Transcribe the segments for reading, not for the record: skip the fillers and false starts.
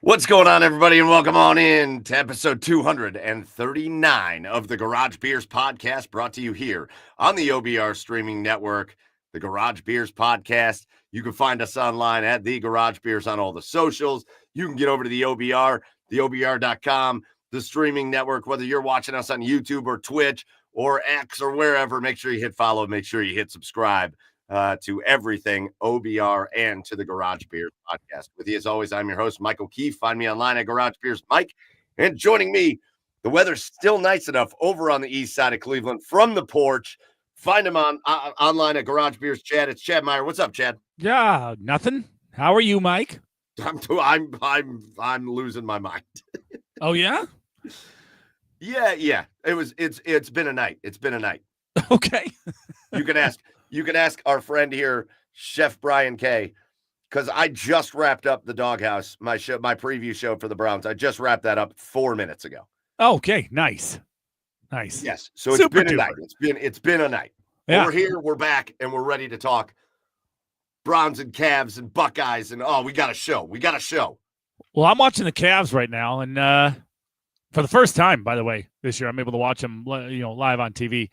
What's going on, everybody, and welcome on in to episode 239 of the Garage Beers podcast, brought to you here on the OBR streaming network, the Garage Beers podcast. You can find us online at the Garage Beers on all the socials. You can get over to the OBR, theobr.com, the streaming network, whether you're watching us on YouTube or Twitch or X or wherever. Make sure you hit follow, make sure you hit subscribe to everything OBR and to the Garage Beers podcast. With you, as always, I'm your host, Michael Keefe. Find me online at Garage Beers Mike. And joining me, the weather's still nice enough over on the east side of Cleveland from the porch. Find him online at Garage Beers Chad. It's Chad Meyer. What's up, Chad? Yeah, nothing. How are you, Mike? I'm losing my mind. Oh yeah? Yeah. It's been a night. It's been a night. Okay. You can ask our friend here, Chef Brian K, because I just wrapped up the Doghouse, my preview show for the Browns. I just wrapped that up 4 minutes ago. Okay, nice. Yes. So it's been a night. It's been a night. Yeah. We're here, we're back, and we're ready to talk Browns and Cavs and Buckeyes, and we got a show. Well, I'm watching the Cavs right now, and for the first time, by the way, this year, I'm able to watch them, live on TV.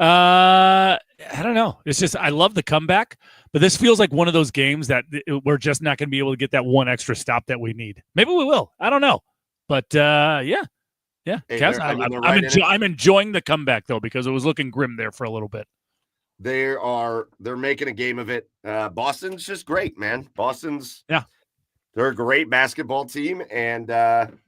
I don't know. It's just, I love the comeback, but this feels like one of those games that we're just not going to be able to get that one extra stop that we need. Maybe we will. I don't know. But yeah. Hey, Cavs, I'm enjoying the comeback though, because it was looking grim there for a little bit. They're making a game of it. Boston's just great, man. They're a great basketball team, and I'm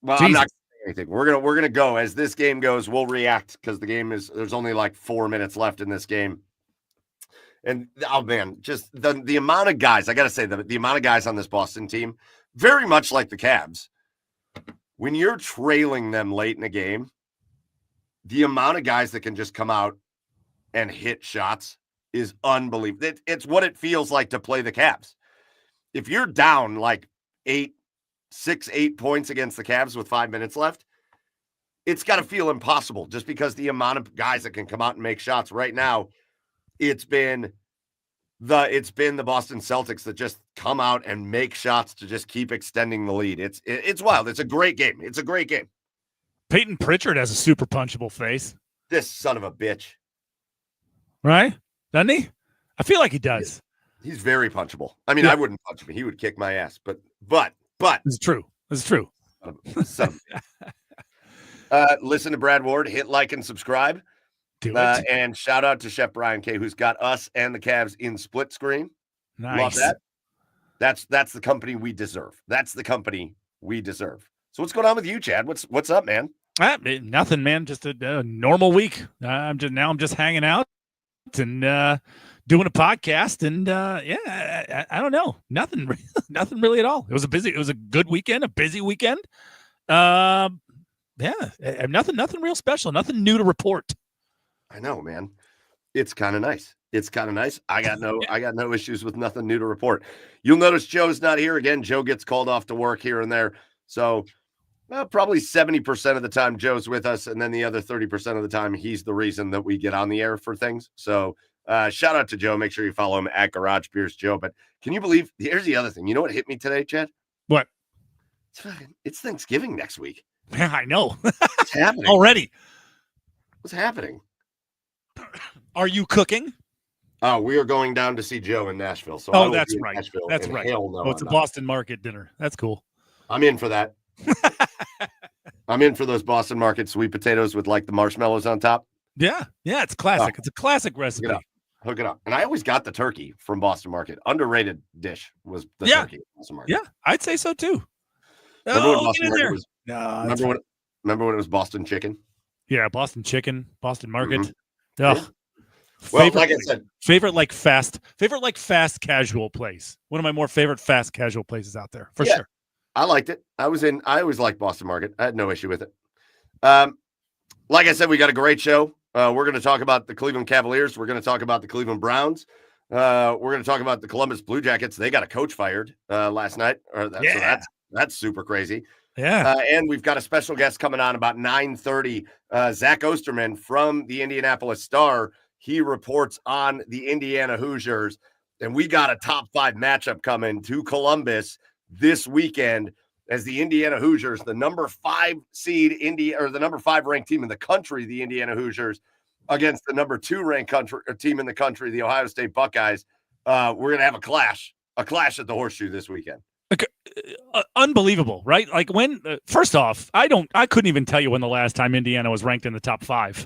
not anything. We're gonna go as this game goes. We'll react because there's only like 4 minutes left in this game. And just the amount of guys, I gotta say, the amount of guys on this Boston team, very much like the Cavs, when you're trailing them late in a game, the amount of guys that can just come out and hit shots is unbelievable. It's what it feels like to play the Cavs. If you're down like 6-8 points against the Cavs with 5 minutes left, it's got to feel impossible just because the amount of guys that can come out and make shots right now. It's been the Boston Celtics that just come out and make shots to just keep extending the lead. It's wild. It's a great game. Peyton Pritchard has a super punchable face. This son of a bitch. Right? Doesn't he? I feel like he does. He's very punchable. I mean, I wouldn't punch him. He would kick my ass, but it's true. Son of a listen to Brad Ward, hit like and subscribe. Do it. And shout out to Chef Brian K, who's got us and the Cavs in split screen. Nice. Love that. That's the company we deserve. So what's going on with you, Chad? What's up, man? Nothing, man. Just a normal week. I'm just hanging out and doing a podcast, and I don't know, nothing really at all. It was a good weekend, a busy weekend. Nothing real special, nothing new to report. I know, man. It's kind of nice. I got no issues with nothing new to report. You'll notice Joe's not here again. Joe gets called off to work here and there, so probably 70% of the time Joe's with us, and then the other 30% of the time he's the reason that we get on the air for things. So shout out to Joe. Make sure you follow him at Garage Beers Joe. But can you believe, here's the other thing. You know what hit me today, Chad? What? It's Thanksgiving next week. I know. What's happening? Already. What's happening? Are you cooking? Oh, we are going down to see Joe in Nashville. So that's right. That's right. No, it's a Boston market dinner. That's cool. I'm in for that. I'm in for those Boston market sweet potatoes with like the marshmallows on top. Yeah, it's classic. It's a classic recipe. Hook it up. And I always got the turkey from Boston Market. Underrated dish was the turkey at Boston Market. Yeah, I'd say so too. Remember when Boston Market was? Remember when it was Boston chicken? Yeah, Boston chicken, Boston Market. Mm-hmm. Yeah. Well, like I said, favorite fast casual place. One of my more favorite fast casual places out there, for sure. I liked it. I always liked Boston Market. I had no issue with it. Like I said, we got a great show. We're going to talk about the Cleveland Cavaliers. We're going to talk about the Cleveland Browns. We're going to talk about the Columbus Blue Jackets. They got a coach fired last night. So that's super crazy. Yeah. And we've got a special guest coming on about 9:30. Zach Osterman from the Indianapolis Star. He reports on the Indiana Hoosiers. And we got a top 5 matchup coming to Columbus this weekend as the Indiana Hoosiers, the number 5 seed or the number 5 ranked team in the country, the Indiana Hoosiers, against the number 2 ranked team in the country, the Ohio State Buckeyes. We're going to have a clash at the Horseshoe this weekend. Unbelievable, right? Like when, first off, I couldn't even tell you when the last time Indiana was ranked in the top 5,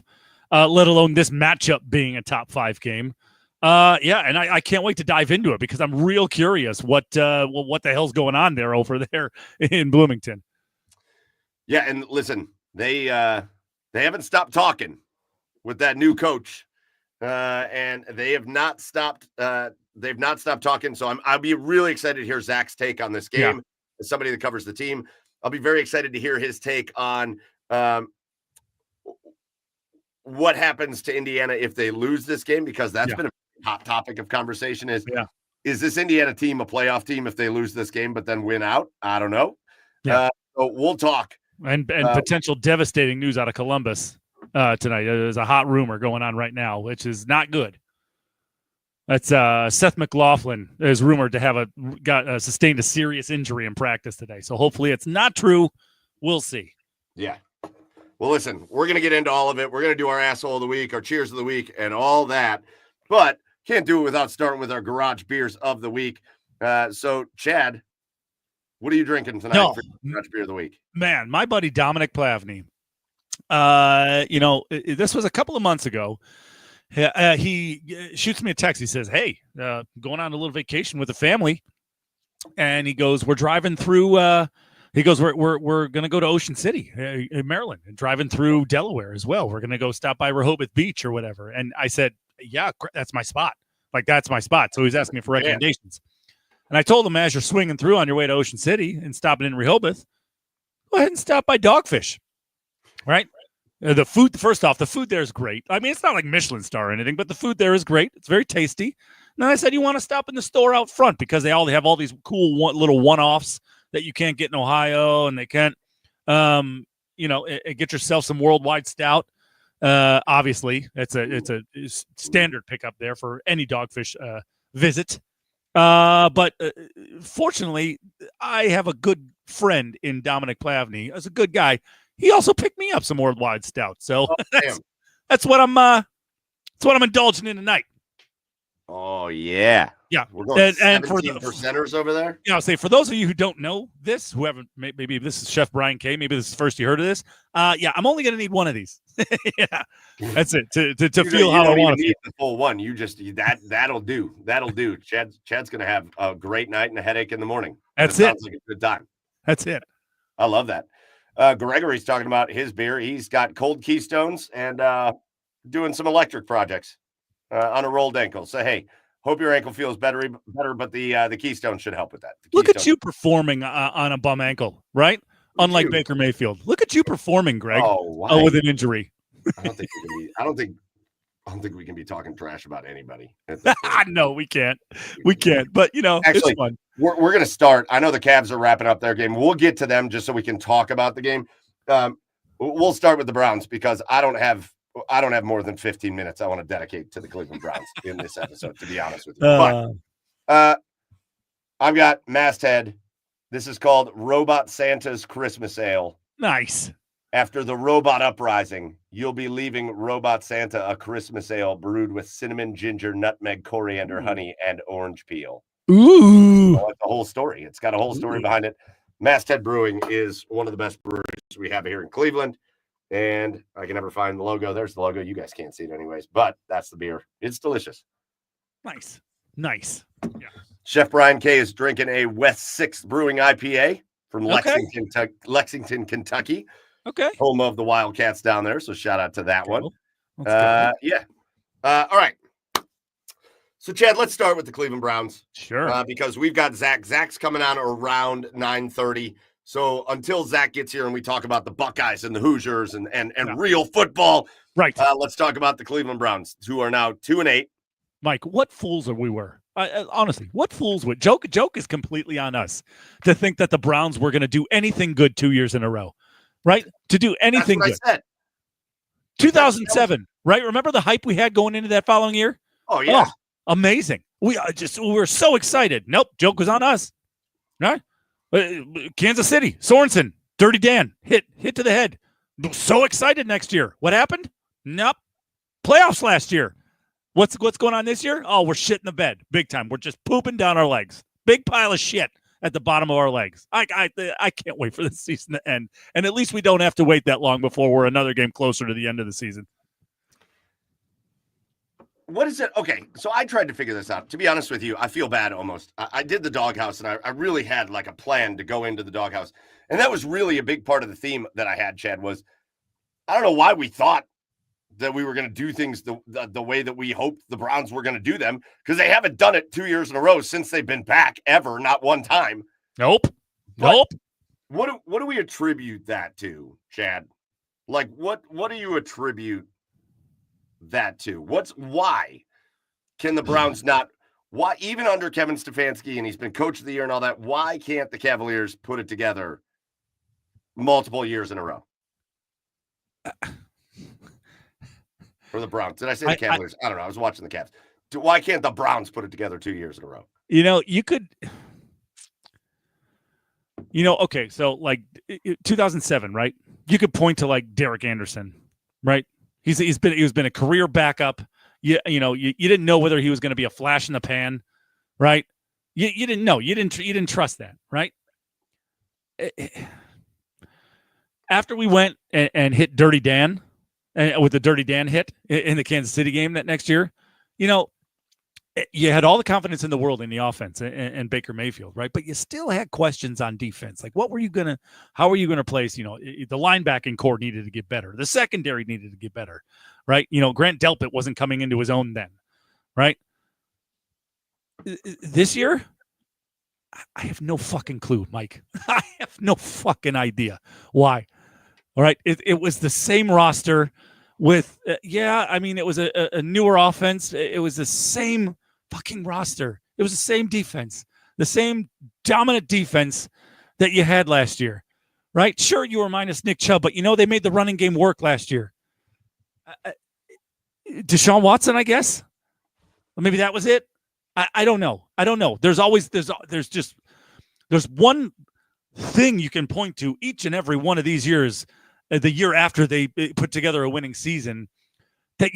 let alone this matchup being a top 5 game. And I can't wait to dive into it because I'm real curious what the hell's going on there over there in Bloomington. Yeah, and listen, they haven't stopped talking with that new coach, and they have not stopped. They've not stopped talking. So I'll be really excited to hear Zach's take on this game. Yeah. As somebody that covers the team, I'll be very excited to hear his take on what happens to Indiana if they lose this game, because that's been a hot topic of conversation. Is this Indiana team a playoff team if they lose this game but then win out? I don't know. So we'll talk. And potential devastating news out of Columbus tonight. There's a hot rumor going on right now, which is not good. That's Seth McLaughlin is rumored to have sustained a serious injury in practice today. So hopefully it's not true. We'll see. Yeah. Well, listen, we're going to get into all of it. We're going to do our asshole of the week, our cheers of the week, and all that. But can't do it without starting with our garage beers of the week. So, Chad, what are you drinking tonight for garage beer of the week? Man, my buddy Dominic Plavny, this was a couple of months ago. He shoots me a text. He says, "Hey, going on a little vacation with the family," and he goes, "We're driving through." He goes, "We're going to go to Ocean City, in Maryland, and driving through Delaware as well. We're going to go stop by Rehoboth Beach or whatever." And I said, "Yeah, that's my spot. Like that's my spot." So he's asking me for recommendations, and I told him, as you're swinging through on your way to Ocean City and stopping in Rehoboth, go ahead and stop by Dogfish, right? The food, first off, the food there is great. I mean, it's not like Michelin star or anything, but the food there is great. It's very tasty. And then I said, you want to stop in the store out front because they have all these cool little one-offs that you can't get in Ohio, and they can't, get yourself some Worldwide Stout. Obviously, it's a standard pickup there for any Dogfish visit. But fortunately, I have a good friend in Dominic Plavny. As a good guy, he also picked me up some Worldwide Stout. So that's what I'm indulging in tonight. Oh yeah. Yeah. We're going and for the percenters over there. I'll say for those of you who don't know this, who haven't, maybe this is Chef Brian K. Maybe this is the first you heard of this. I'm ongoing to need one of these. Yeah, that's it to feel how I want to feel. The full one. You just that'll do. That'll do. Chad's going to have a great night and a headache in the morning. That's it. Sounds like a good time. That's it. I love that. Gregory's talking about his beer. He's got cold Keystones and doing some electric projects on a rolled ankle. So, hey, hope your ankle feels better, but the Keystone should help with that. Look at you performing on a bum ankle, right? Unlike Baker Mayfield. Look at you performing, Greg. With an injury. I don't think we can be talking trash about anybody. No, we can't. We can't. But actually, it's fun. We're going to start. I know the Cavs are wrapping up their game. We'll get to them just so we can talk about the game. We'll start with the Browns because I don't have more than 15 minutes I want to dedicate to the Cleveland Browns in this episode, to be honest with you. But I've got Masthead. This is called Robot Santa's Christmas Ale. Nice. After the robot uprising, you'll be leaving Robot Santa a Christmas ale brewed with cinnamon, ginger, nutmeg, coriander, honey, and orange peel. Ooh. So it's the whole story. It's got a whole story behind it. Masthead Brewing is one of the best breweries we have here in Cleveland. And I can never find the logo. There's the logo. You guys can't see it anyways, but that's the beer. It's delicious. Nice. Yeah. Chef Brian K is drinking a West 6th Brewing IPA from Lexington, Kentucky. Okay. Home of the Wildcats down there. So shout out to that one. Yeah. All right. So, Chad, let's start with the Cleveland Browns. Sure. Because we've got Zach. Zach's coming on around 9:30. So until Zach gets here and we talk about the Buckeyes and the Hoosiers and real football, right? Let's talk about the Cleveland Browns, who are now 2-8. Mike, what fools we were. Honestly, what fools would joke is completely on us to think that the Browns were going to do anything good 2 years in a row, right? To do anything good. I said. 2007, right? Remember the hype we had going into that following year? Oh yeah. Amazing. We're so excited. Nope, joke was on us. Right? Kansas City, Sorensen, Dirty Dan, hit to the head. So excited next year. What happened? Nope. Playoffs last year. What's going on this year? Oh, we're shitting the bed big time. We're just pooping down our legs. Big pile of shit at the bottom of our legs. I can't wait for the season to end. And at least we don't have to wait that long before we're another game closer to the end of the season. What is it? Okay, so I tried to figure this out. To be honest with you, I feel bad almost. I did the doghouse, and I really had like a plan to go into the doghouse. And that was really a big part of the theme that I had, Chad, was I don't know why we thought that we were going to do things the way that we hoped the Browns were going to do them, because they haven't done it 2 years in a row since they've been back ever, not one time. Nope. But what do we attribute that to, Chad? Like, what do you attribute that to? Why can the Browns not, why, even under Kevin Stefanski, and he's been coach of the year and all that, why can't the Cavaliers put it together multiple years in a row? Or the Browns. Did I say the Cavaliers? I don't know. I was watching the Cavs. Why can't the Browns put it together 2 years in a row? You could, okay, so like 2007, right? You could point to like Derek Anderson, right? He's been a career backup. You didn't know whether he was going to be a flash in the pan, right? You didn't know. You didn't trust that, right? After we went and hit Dirty Dan, with the Dirty Dan hit in the Kansas City game that next year, you had all the confidence in the world in the offense and Baker Mayfield, right? But you still had questions on defense. Like, how were you going to place, the linebacking core needed to get better. The secondary needed to get better, right? Grant Delpit wasn't coming into his own then, right? This year, I have no fucking clue, Mike. I have no fucking idea why. All right. It was the same roster with, it was a newer offense. It was the same fucking roster. It was the same defense, the same dominant defense that you had last year, right? Sure, you were minus Nick Chubb, but they made the running game work last year. Deshaun Watson, I guess. Or maybe that was it. I don't know. There's one thing you can point to each and every one of these years, the year after they put together a winning season, that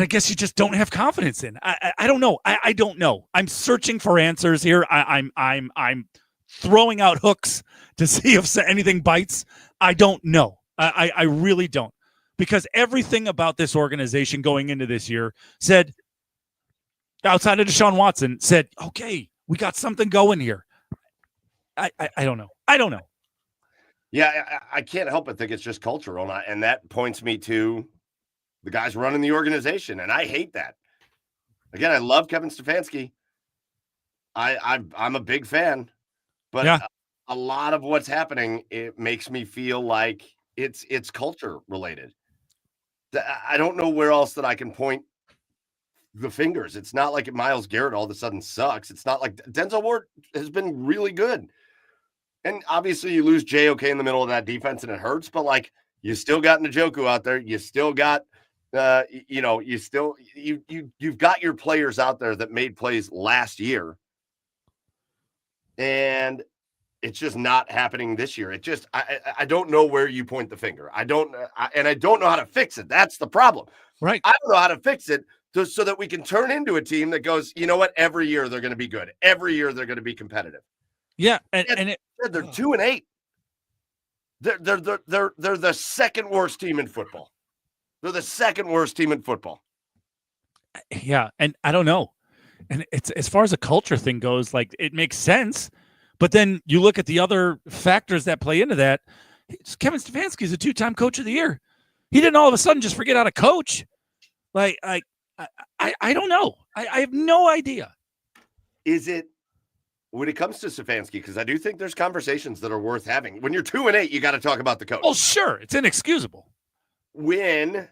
I guess you just don't have confidence in. I don't know. I don't know. I'm searching for answers here. I'm throwing out hooks to see if anything bites. I don't know. I really don't, because everything about this organization going into this year said, outside of Deshaun Watson, said, okay, we got something going here. I don't know. I don't know. Yeah, I can't help but think it's just cultural, and that points me to the guys running the organization, and I hate that. Again, I love Kevin Stefanski. I'm a big fan, but a lot of what's happening, it makes me feel like it's culture related. I don't know where else that I can point the fingers. It's not like Myles Garrett all of a sudden sucks. It's not like Denzel Ward has been really good. And obviously you lose JOK in the middle of that defense and it hurts, but like you still got Njoku out there. You still got, you've got your players out there that made plays last year. And it's just not happening this year. It just, I don't know where you point the finger. I don't know how to fix it. That's the problem. Right. I don't know how to fix it so that we can turn into a team that goes, you know what? Every year they're going to be good. Every year they're going to be competitive. Yeah. They're 2-8. They're the second worst team in football. They're the second worst team in football. Yeah. And I don't know. And it's, as far as a culture thing goes, like, it makes sense. But then you look at the other factors that play into that. Kevin Stefanski is a 2-time coach of the year. He didn't all of a sudden just forget how to coach. Like, I don't know. I have no idea. Is it, when it comes to Stefanski, because I do think there's conversations that are worth having. When you're 2-8, you got to talk about the coach. Oh, sure. It's inexcusable. When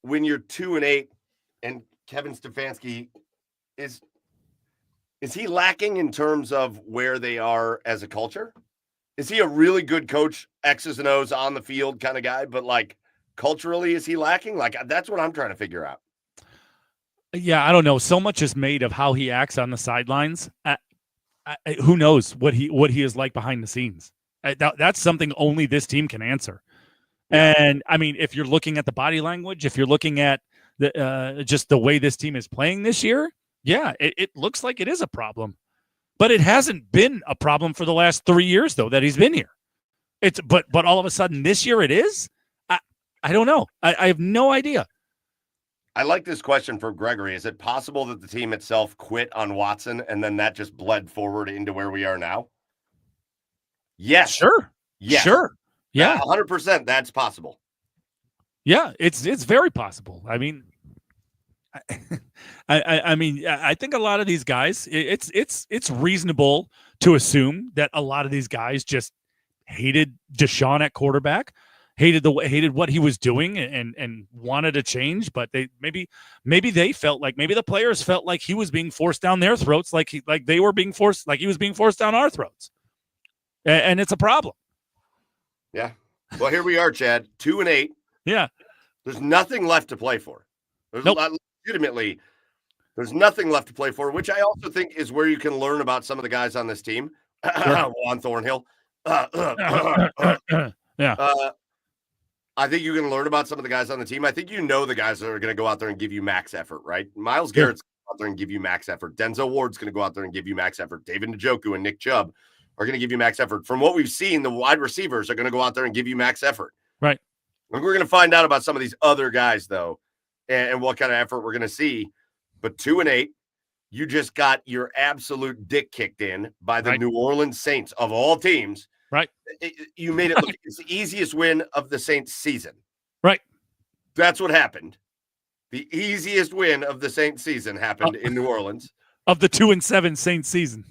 you're 2-8 and Kevin Stefanski is he lacking in terms of where they are as a culture? Is he a really good coach, X's and O's on the field kind of guy, but like culturally, is he lacking? Like, that's what I'm trying to figure out. Yeah, I don't know. So much is made of how he acts on the sidelines. Who knows what he is like behind the scenes? That's something only this team can answer. Yeah. And I mean, if you're looking at the body language, if you're looking at the just the way this team is playing this year, yeah, it looks like it is a problem. But it hasn't been a problem for the last 3 years, though, that he's been here. But all of a sudden this year it is. I don't know. I have no idea. I like this question from Gregory. Is it possible that the team itself quit on Watson and then that just bled forward into where we are now? Yes. Sure. Yes. Sure. Yeah. 100%. That's possible. Yeah. It's very possible. I mean, I mean, I think a lot of these guys, it's reasonable to assume that a lot of these guys just hated Deshaun at quarterback, hated what he was doing, and wanted to change. But maybe they felt like, maybe the players felt like he was being forced down their throats, like he was being forced down our throats, and it's a problem. Yeah. Well, here we are, Chad, 2-8. Yeah. There's nothing left to play for. There's nope. Legitimately, there's nothing left to play for, which I also think is where you can learn about some of the guys on this team. Sure. Juan Thornhill. Yeah. I think you can learn about some of the guys on the team. I think the guys that are going to go out there and give you max effort, right? Myles Garrett's going to go out there and give you max effort. Denzel Ward's going to go out there and give you max effort. David Njoku and Nick Chubb are going to give you max effort. From what we've seen, the wide receivers are going to go out there and give you max effort. Right. And we're going to find out about some of these other guys, though, and what kind of effort we're going to see. But 2-8, you just got your absolute dick kicked in by the New Orleans Saints of all teams. Right. You made it look it's the easiest win of the Saints season. Right. That's what happened. The easiest win of the Saints season happened in New Orleans. Of the 2-7 Saints season.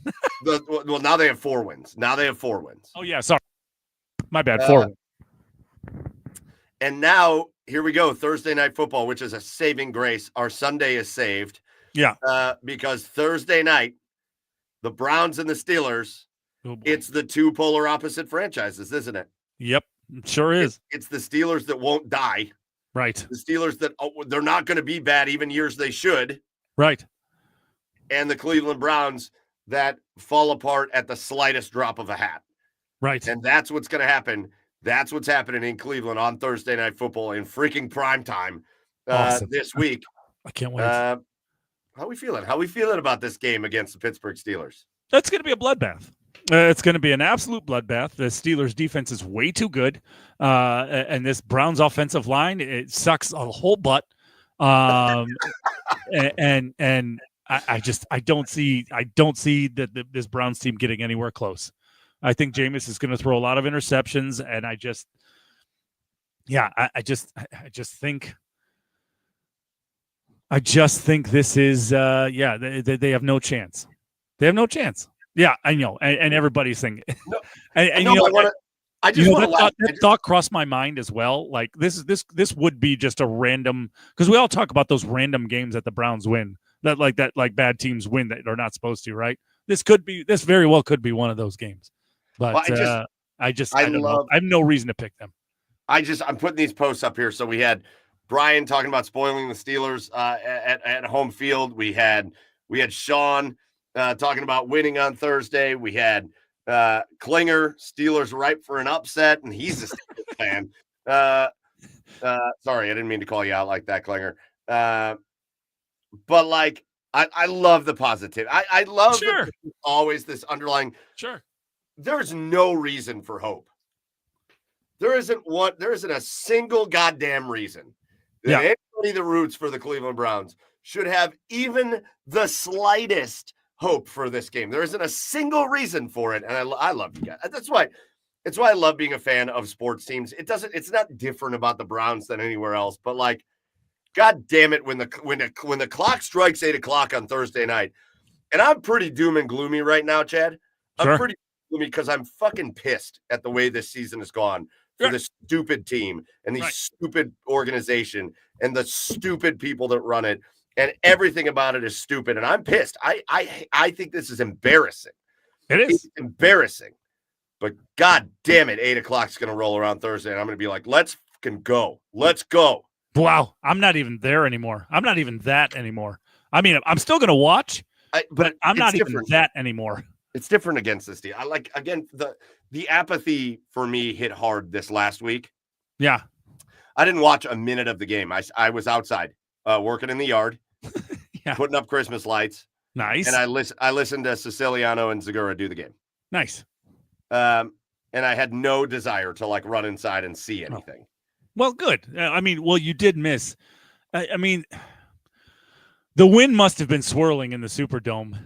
Well, now they have 4 wins. Oh, yeah. Sorry. My bad. 4 wins. And now, here we go, Thursday Night Football, which is a saving grace. Our Sunday is saved. Yeah. Because Thursday night, the Browns and the Steelers, it's the two polar opposite franchises, isn't it? Yep, it sure is. It's the Steelers that won't die. Right. The Steelers that they're not going to be bad even years they should. Right. And the Cleveland Browns that fall apart at the slightest drop of a hat. Right. And that's what's going to happen. That's what's happening in Cleveland on Thursday Night Football in freaking prime time awesome. This week. I can't wait. How we feeling? How we feeling about this game against the Pittsburgh Steelers? That's going to be a bloodbath. It's going to be an absolute bloodbath. The Steelers' defense is way too good, and this Browns offensive line, it sucks a whole butt. And I don't see that this Browns team getting anywhere close. I think Jameis is going to throw a lot of interceptions, and I just think this is they have no chance. They have no chance. Yeah, I know, and everybody's thinking. No, that thought crossed my mind as well. Like this would be just a random, because we all talk about those random games that the Browns win, that bad teams win that are not supposed to, right? This very well could be one of those games. But I don't know. I have no reason to pick them. I'm putting these posts up here. So we had Brian talking about spoiling the Steelers at home field. We had Sean talking about winning on Thursday. We had Klinger, Steelers ripe for an upset, and he's a Steelers fan. Sorry, I didn't mean to call you out like that, Klinger. But like, I love the positive. I love always this underlying. Sure. There's no reason for hope. There isn't a single goddamn reason that anybody that roots for the Cleveland Browns should have even the slightest hope for this game. There isn't a single reason for it. And I love you guys. That's why I love being a fan of sports teams. It's not different about the Browns than anywhere else, but like, God damn it, when the clock strikes 8:00 on Thursday night, and I'm pretty doom and gloomy right now, Chad. I'm pretty gloomy because I'm fucking pissed at the way this season has gone for this stupid team and the stupid organization and the stupid people that run it, and everything about it is stupid. And I'm pissed. I think this is embarrassing. It is embarrassing. But God damn it, 8:00 is going to roll around Thursday, and I'm going to be like, let's fucking go. Let's go. Wow, I'm not even there anymore. I'm not even that anymore. I mean, I'm still going to watch, but I'm not even different. that anymore. It's different against this team. I like, again, the apathy for me hit hard this last week. Yeah. I didn't watch a minute of the game. I was outside working in the yard, putting up Christmas lights. Nice. And I listened to Siciliano and Zagura do the game. Nice. And I had no desire to like run inside and see anything. Well, good. You did miss. I mean, the wind must have been swirling in the Superdome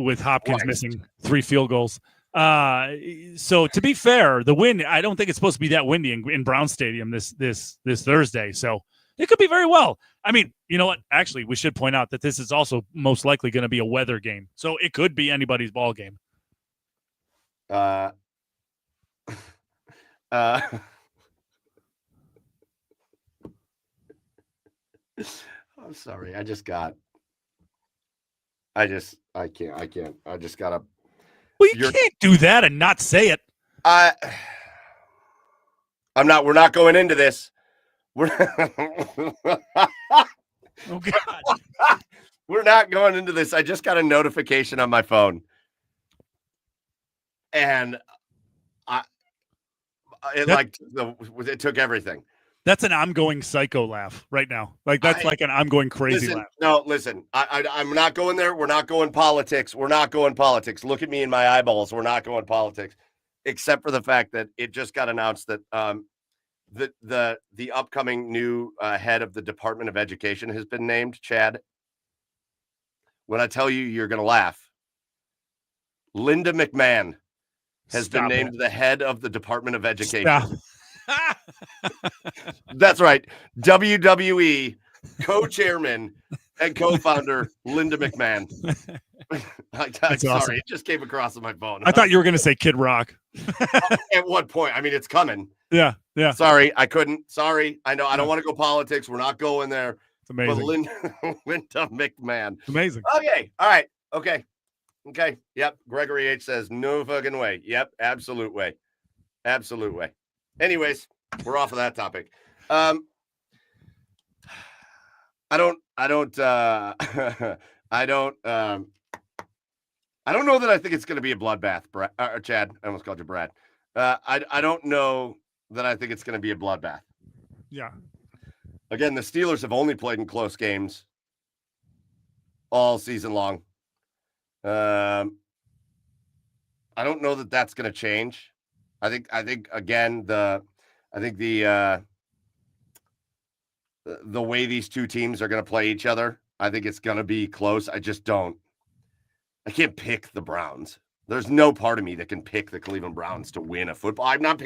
with Hopkins missing 3 field goals. So to be fair, the wind, I don't think it's supposed to be that windy in Brown Stadium this Thursday. So it could be very well. I mean, you know what? Actually, we should point out that this is also most likely going to be a weather game. So it could be anybody's ball game. I'm sorry. I can't. I just gotta. Well, you can't do that and not say it. We're not going into this. Oh God. We're not going into this. I just got a notification on my phone. And it took everything. That's an I'm going psycho laugh right now. Like that's like an I'm going crazy laugh. No, listen. I'm not going there. We're not going politics. We're not going politics. Look at me in my eyeballs. We're not going politics, except for the fact that it just got announced that the upcoming new head of the Department of Education has been named. Chad, when I tell you, you're going to laugh. Linda McMahon has been named the head of the Department of Education. That's right. WWE co-chairman and co-founder Linda McMahon. Sorry, awesome. It just came across on my phone. I thought you were going to say Kid Rock. At what point? I mean, it's coming. Yeah. Sorry, I couldn't. Sorry, I know. I don't want to go politics. We're not going there. It's amazing. But Linda McMahon. Amazing. Okay. All right. Okay. Yep. Gregory H says no fucking way. Yep. Absolute way. Anyways, we're off of that topic. I don't know that I think it's going to be a bloodbath, Chad. I almost called you Brad. I don't know that I think it's going to be a bloodbath. Yeah. Again, the Steelers have only played in close games all season long. I don't know that that's going to change. I think again the way these two teams are going to play each other, I think it's going to be close. I can't pick the Browns. There's no part of me that can pick the Cleveland Browns to win a football. I am not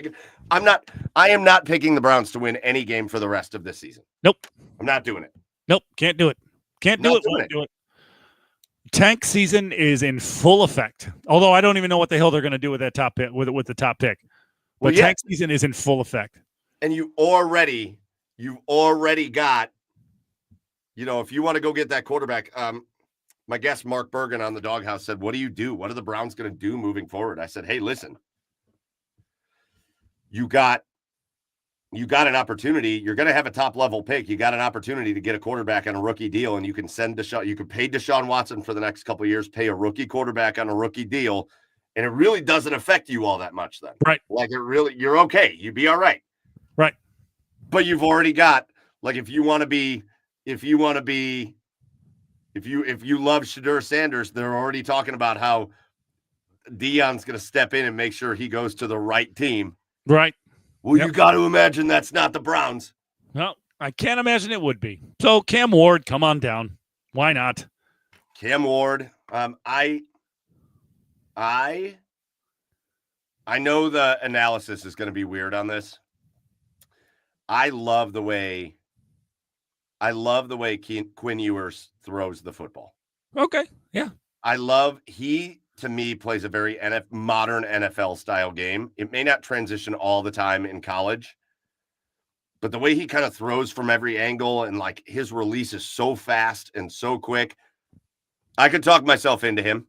picking the Browns to win any game for the rest of this season. Nope. I'm not doing it. Nope. Can't do it. Won't do it. Tank season is in full effect. Although I don't even know what the hell they're going to do with that top pick, with the top pick. But tank season is in full effect. And you've already got, if you want to go get that quarterback, my guest Mark Bergen on the Doghouse said, what do you do? What are the Browns going to do moving forward? I said, hey, listen, you got an opportunity. You're going to have a top level pick. You got an opportunity to get a quarterback on a rookie deal, and you can you could pay Deshaun Watson for the next couple of years, pay a rookie quarterback on a rookie deal. And it really doesn't affect you all that much then. Right. Like you're okay. You'd be all right. Right. But you've already got, like, if you love Shadur Sanders, they're already talking about how Deion's going to step in and make sure he goes to the right team. Right. Well, You got to imagine that's not the Browns. No, I can't imagine it would be. So Cam Ward, come on down. Why not? Cam Ward. I know the analysis is going to be weird on this. I love the way Quinn Ewers throws the football. Okay. Yeah. He, to me, plays a very modern NFL style game. It may not transition all the time in college, but the way he kind of throws from every angle and like his release is so fast and so quick, I could talk myself into him.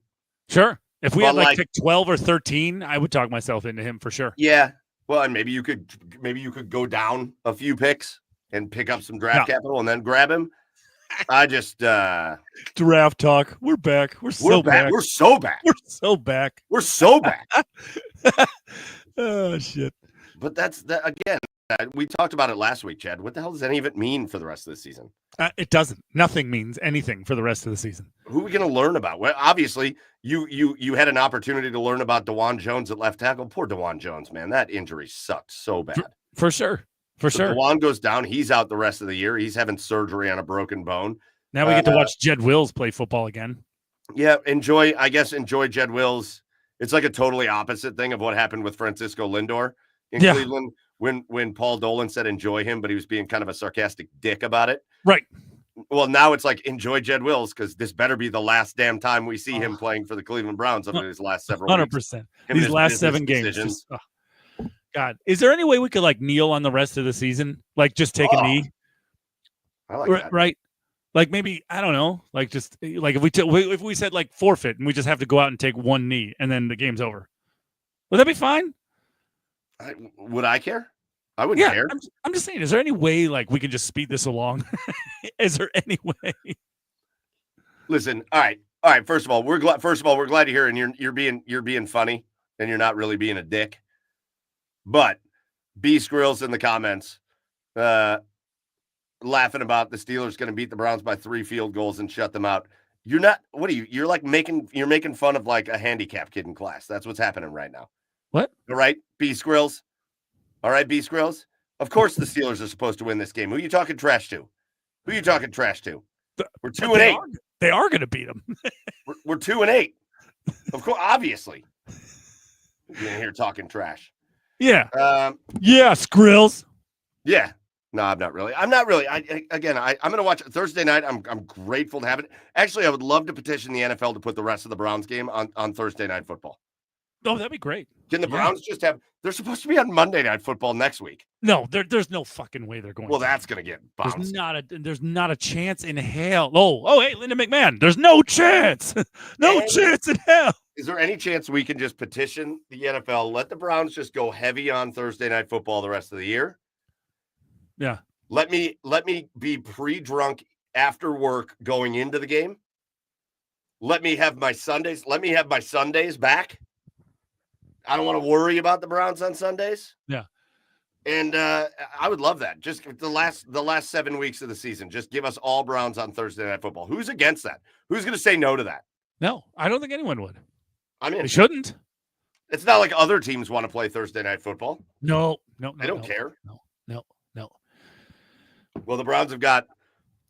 Sure. If we had pick 12 or 13, I would talk myself into him for sure. Yeah. Well, and maybe you could go down a few picks and pick up some draft capital and then grab him. I just Draft talk. We're back. We're so back. We're so back. We're so back. We're so back. Oh shit. But that's that again. We talked about it last week, Chad. What the hell does any of it mean for the rest of the season? It doesn't. Nothing means anything for the rest of the season. Who are we going to learn about? Well, obviously, you had an opportunity to learn about DeJuan Jones at left tackle. Poor DeJuan Jones, man. That injury sucked so bad. For sure. For sure. DeJuan goes down. He's out the rest of the year. He's having surgery on a broken bone. Now we get to watch Jed Wills play football again. Yeah, enjoy Jed Wills. It's like a totally opposite thing of what happened with Francisco Lindor in Cleveland when Paul Dolan said enjoy him, but he was being kind of a sarcastic dick about it. Right. Well, now it's like enjoy Jed Wills because this better be the last damn time we see him playing for the Cleveland Browns over his last several 100%. These last 7 games. Just, God, is there any way we could like kneel on the rest of the season? Like just take a knee? I like that. Right. Like maybe, I don't know, like just like if we said like forfeit and we just have to go out and take 1 knee and then the game's over. Would that be fine? Would I care? I wouldn't care. I'm just saying, is there any way like we can just speed this along? Is there any way? Listen, all right. First of all, we're glad to hear, and you're being funny, and you're not really being a dick. But B Skrills in the comments, laughing about the Steelers going to beat the Browns by 3 field goals and shut them out. You're not. What are you? You're like making fun of like a handicapped kid in class. That's what's happening right now. What? All right, B Skrills. All right, B Skrills. Of course, the Steelers are supposed to win this game. Who are you talking trash to? We're 2-8. They are going to beat them. We're 2-8. Of course, obviously. You're in here talking trash. Yeah. Yeah, Skrills. Yeah. No, I'm not really. I'm going to watch it Thursday night. I'm grateful to have it. Actually, I would love to petition the NFL to put the rest of the Browns game on Thursday Night Football. Oh, that'd be great. Can the Browns just have – they're supposed to be on Monday Night Football next week. No, there's no fucking way they're going to. That's going to get bounced. There's not a chance in hell. Oh, hey, Linda McMahon. There's no chance. Chance in hell. Is there any chance we can just petition the NFL, let the Browns just go heavy on Thursday Night Football the rest of the year? Yeah. Let me be pre-drunk after work going into the game. Let me have my Sundays. Let me have my Sundays back. I don't want to worry about the Browns on Sundays. Yeah. And I would love that. Just the last 7 weeks of the season, just give us all Browns on Thursday Night Football. Who's against that? Who's going to say no to that? No, I don't think anyone would. I mean, they shouldn't. It's not like other teams want to play Thursday Night Football. No. They don't care. No. Well, the Browns have got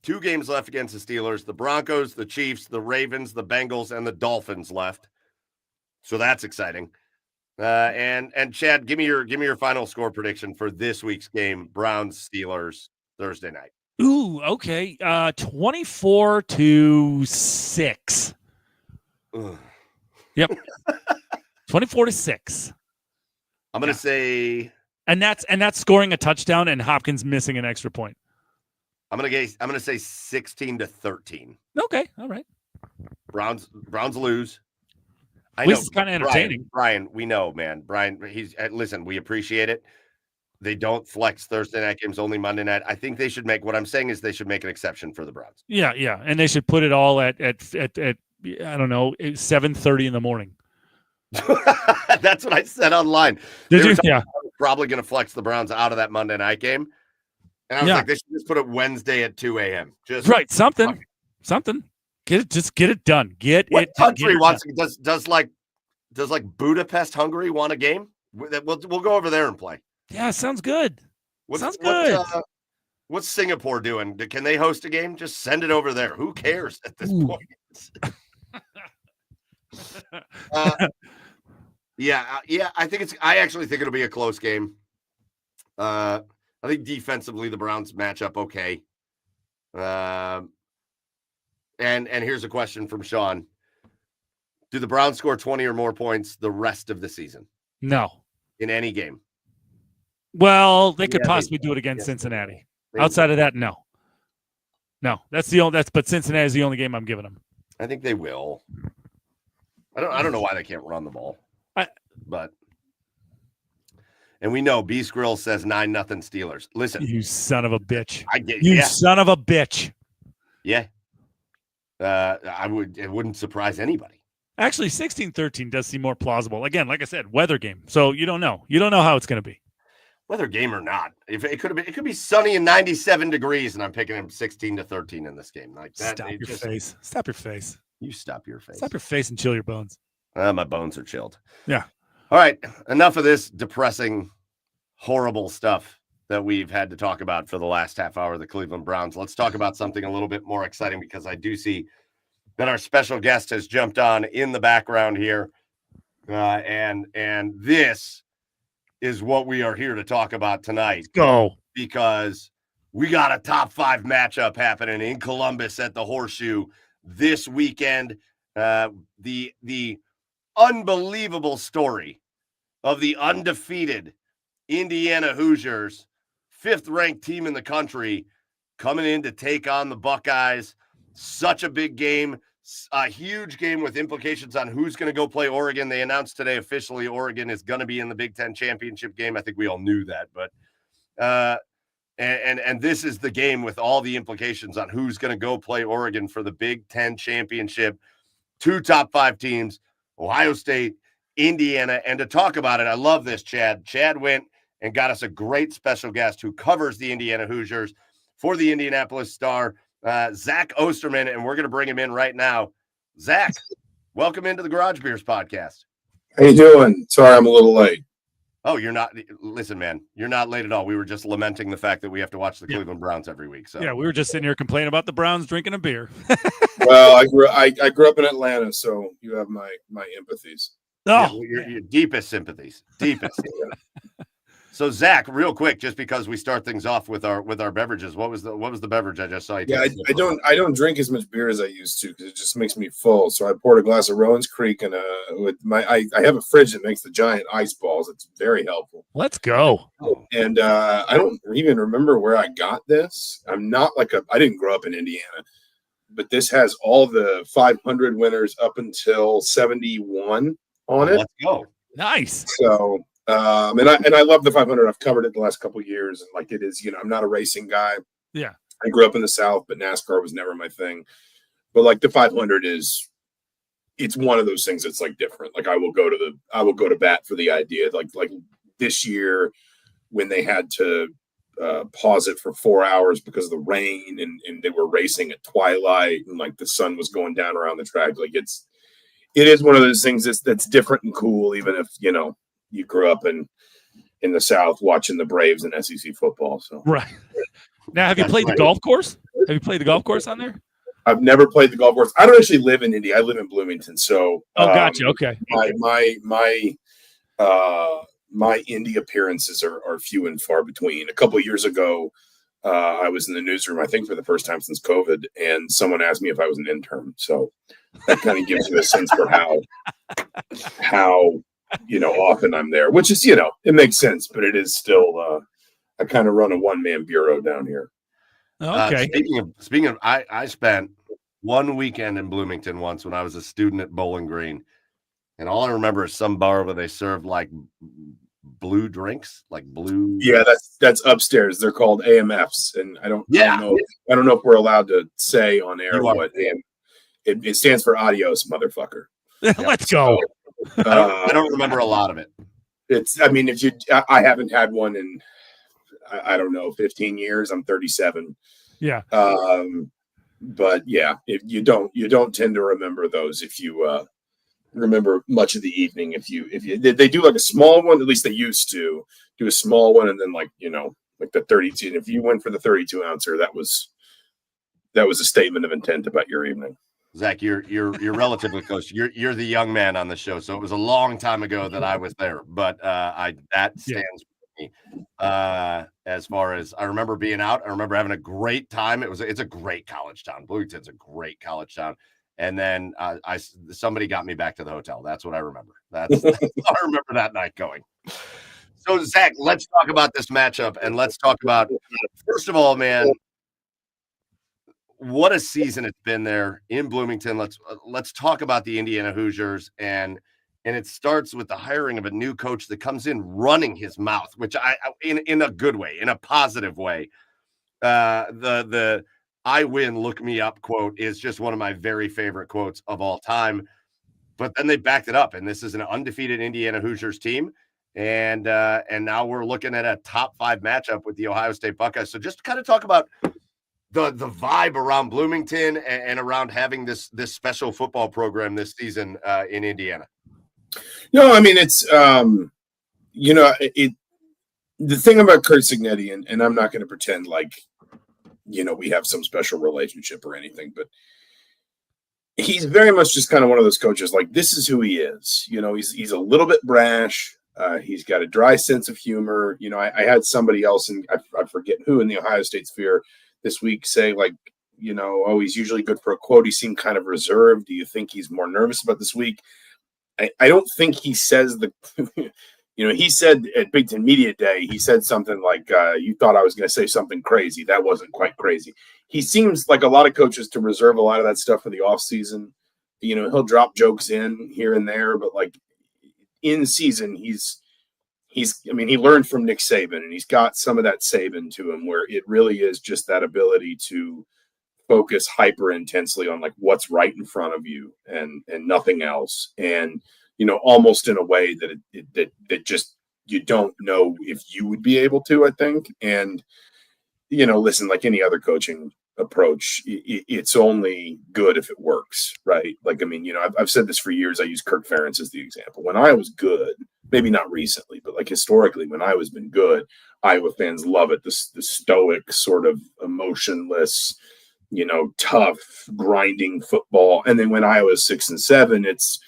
2 games left against the Steelers, the Broncos, the Chiefs, the Ravens, the Bengals, and the Dolphins left. So that's exciting. And Chad, give me your final score prediction for this week's game, Browns-Steelers, Thursday night. Ooh, okay. 24-6. Yep. 24-6. I'm going to say, and that's scoring a touchdown and Hopkins missing an extra point. I'm going to say 16-13. Okay, all right. Browns lose. I know. This is kind of entertaining. Brian, we know, man. Brian, listen, we appreciate it. They don't flex Thursday night games, only Monday night. I think they should make they should make an exception for the Browns. Yeah. And they should put it all at I don't know, 7:30 in the morning. That's what I said online. Did you? Yeah. Probably going to flex the Browns out of that Monday night game. And I was like, they should just put it Wednesday at 2 a.m. Just right. Something. Get it done. What country wants does Budapest, Hungary want a game? We'll go over there and play. Yeah, sounds good. What's Singapore doing? Can they host a game? Just send it over there. Who cares at this point? I actually think it'll be a close game. I think defensively the Browns match up okay. And here's a question from Sean. Do the Browns score 20 or more points the rest of the season? No. In any game? Well, they could possibly do it against Cincinnati. Outside of that, no. No, but Cincinnati is the only game I'm giving them. I think they will. I don't know why they can't run the ball. And we know B Skrill says 9-0 Steelers. Listen, you son of a bitch. I get you son of a bitch. Yeah. It wouldn't surprise anybody. Actually, 16-13 does seem more plausible. Again, like I said, weather game. So you don't know. You don't know how it's going to be. Weather game or not. If it could be sunny and 97 degrees, and I'm picking him 16-13 in this game. Like that. Stop your face. Stop your face. You stop your face. Stop your face and chill your bones. My bones are chilled. Yeah. All right. Enough of this depressing, horrible stuff that we've had to talk about for the last half hour of the Cleveland Browns. Let's talk about something a little bit more exciting, because I do see that our special guest has jumped on in the background here. And this is what we are here to talk about tonight. Let's go. Because we got a top 5 matchup happening in Columbus at the Horseshoe this weekend. The unbelievable story of the undefeated Indiana Hoosiers, 5th ranked team in the country, coming in to take on the Buckeyes. Such a big game, a huge game with implications on who's going to go play Oregon. They announced today officially Oregon is going to be in the Big Ten championship game. I think we all knew that, but and this is the game with all the implications on who's going to go play Oregon for the Big Ten championship. 2 top 5 teams, Ohio State, Indiana. And to talk about it, I love this, Chad. Chad went and got us a great special guest who covers the Indiana Hoosiers for the Indianapolis Star, Zach Osterman, and we're going to bring him in right now. Zach, welcome into the Garage Beers podcast. How you doing? Sorry, I'm a little late. Oh, you're not. Listen, man, you're not late at all. We were just lamenting the fact that we have to watch the Cleveland Browns every week. So yeah, we were just sitting here complaining about the Browns drinking a beer. Well, I grew up in Atlanta, so you have my empathies. Oh, your deepest sympathies, deepest. So Zach, real quick, just because we start things off with our beverages, what was the beverage I just saw you? Yeah, I don't drink as much beer as I used to because it just makes me full. So I poured a glass of Rowan's Creek and I have a fridge that makes the giant ice balls. It's very helpful. Let's go. And I don't even remember where I got this. I didn't grow up in Indiana, but this has all the 500 winners up until 71 on it. Let's go. Nice. So. And I love the 500. I've covered it the last couple of years, and like it is, I'm not a racing guy. Yeah, I grew up in the South, but NASCAR was never my thing. But like the 500 it's one of those things that's like different. Like I will go to bat for the idea. Like this year when they had to pause it for 4 hours because of the rain, and they were racing at twilight, and like the sun was going down around the track. Like it is one of those things that's different and cool, even if you grew up in the South watching the Braves and SEC football. So right now, have you played the golf course? Have you played the golf course on there? I've never played the golf course. I don't actually live in Indy. I live in Bloomington. So gotcha. Okay. My Indy appearances are few and far between. A couple of years ago, I was in the newsroom, I think for the first time since COVID, and someone asked me if I was an intern. So that kind of gives you a sense for how often I'm there, which is, it makes sense, but it is still, I kind of run a one-man bureau down here. Okay. Speaking of, I spent one weekend in Bloomington once when I was a student at Bowling Green, and all I remember is some bar where they served like blue drinks, like blue. Yeah, that's upstairs. They're called AMFs, and I don't know if we're allowed to say on air what it stands for. Adios, motherfucker. Let's go. I don't remember a lot of it. I haven't had one in, I don't know, 15 years. I'm 37. Yeah. But yeah, if you don't tend to remember those if you remember much of the evening. If they do like a small one, at least they used to do a small one, and then like the 32. And if you went for the 32 ouncer, that was a statement of intent about your evening. Zach, you're relatively close. You're the young man on the show, so it was a long time ago that I was there. But that stands with me. As far as I remember being out, I remember having a great time. It's a great college town. Bloomington's a great college town. And then somebody got me back to the hotel. That's what I remember. That's I remember that night going. So Zach, let's talk about this matchup, and let's talk about, first of all, man, what a season it's been there in Bloomington. Let's talk about the Indiana Hoosiers, and it starts with the hiring of a new coach that comes in running his mouth, which I in a good way, in a positive way. The "I win, look me up" quote is just one of my very favorite quotes of all time. But then they backed it up, and this is an undefeated Indiana Hoosiers team. And now we're looking at a top 5 matchup with the Ohio State Buckeyes. So just to kind of talk about the vibe around Bloomington and around having this special football program this season in Indiana. No, I mean, it's the thing about Kurt Cignetti, and I'm not going to pretend like, we have some special relationship or anything, but he's very much just kind of one of those coaches, like, this is who he is. He's a little bit brash. He's got a dry sense of humor. I had somebody else, and I forget who in the Ohio State sphere this week say, like, he's usually good for a quote. He seemed kind of reserved. Do you think he's more nervous about this week? I don't think he says he said at Big Ten Media Day, he said something like, you thought I was going to say something crazy. That wasn't quite crazy. He seems like a lot of coaches to reserve a lot of that stuff for the off season. He'll drop jokes in here and there, but like in season, he learned from Nick Saban, and he's got some of that Saban to him, where it really is just that ability to focus hyper intensely on like what's right in front of you and nothing else. And, almost in a way that just, you don't know if you would be able to, I think. And, listen, like any other coaching approach, it's only good if it works, right? Like, I've said this for years. I use Kirk Ferentz as the example. When I was good, maybe not recently, but like historically, when I was been good, Iowa fans love it. The stoic, sort of emotionless, tough, grinding football. And then when Iowa is 6 and 7, it's,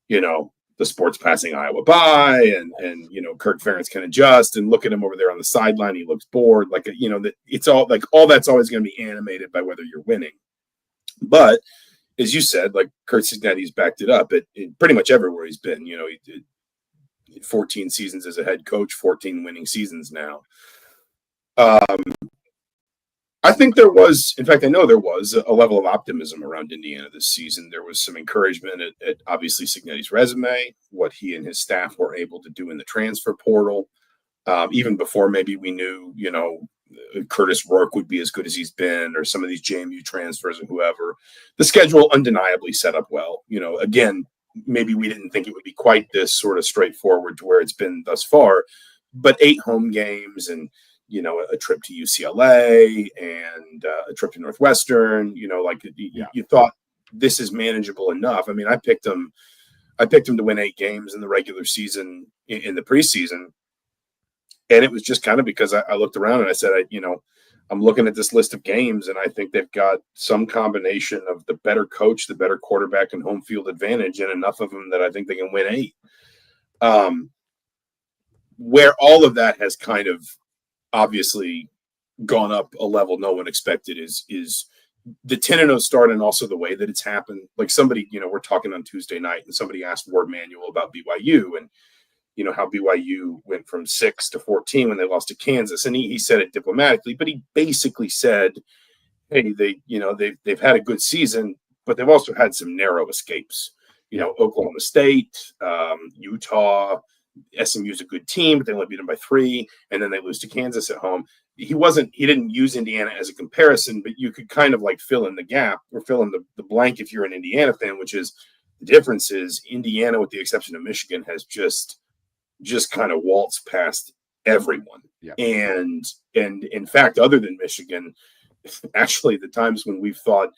the sports passing Iowa by, and Kirk Ferentz can adjust, and look at him over there on the sideline. He looks bored. Like, that it's all like all that's always going to be animated by whether you're winning. But as you said, like Kurt Cignetti's backed it up at pretty much everywhere he's been. He did 14 seasons as a head coach, 14 winning seasons now. I think there was, in fact, I know there was a level of optimism around Indiana this season. There was some encouragement at obviously Cignetti's resume, what he and his staff were able to do in the transfer portal, even before maybe we knew, Curtis Rourke would be as good as he's been, or some of these JMU transfers or whoever. The schedule undeniably set up well. Again, maybe we didn't think it would be quite this sort of straightforward to where it's been thus far, but 8 home games and, a trip to UCLA and a trip to Northwestern, you thought this is manageable enough. I picked them to win 8 games in the regular season in the preseason. And it was just kind of because I looked around and I said, I'm looking at this list of games, and I think they've got some combination of the better coach, the better quarterback, and home field advantage, and enough of them that I think they can win 8. Where all of that has kind of obviously gone up a level no one expected is the 10-0 start, and also the way that it's happened. Like somebody, we're talking on Tuesday night, and somebody asked Ward Manuel about BYU and how BYU went from 6 to 14 when they lost to Kansas, and he said it diplomatically, but he basically said, hey, they've had a good season, but they've also had some narrow escapes. Oklahoma State, Utah. SMU's a good team, but they only beat them by 3, and then they lose to Kansas at home. He didn't use Indiana as a comparison, but you could kind of like fill in the gap or fill in the blank if you're an Indiana fan, which is the difference is Indiana, with the exception of Michigan, has just kind of waltzed past everyone. Yeah. And in fact, other than Michigan, actually the times when we've thought,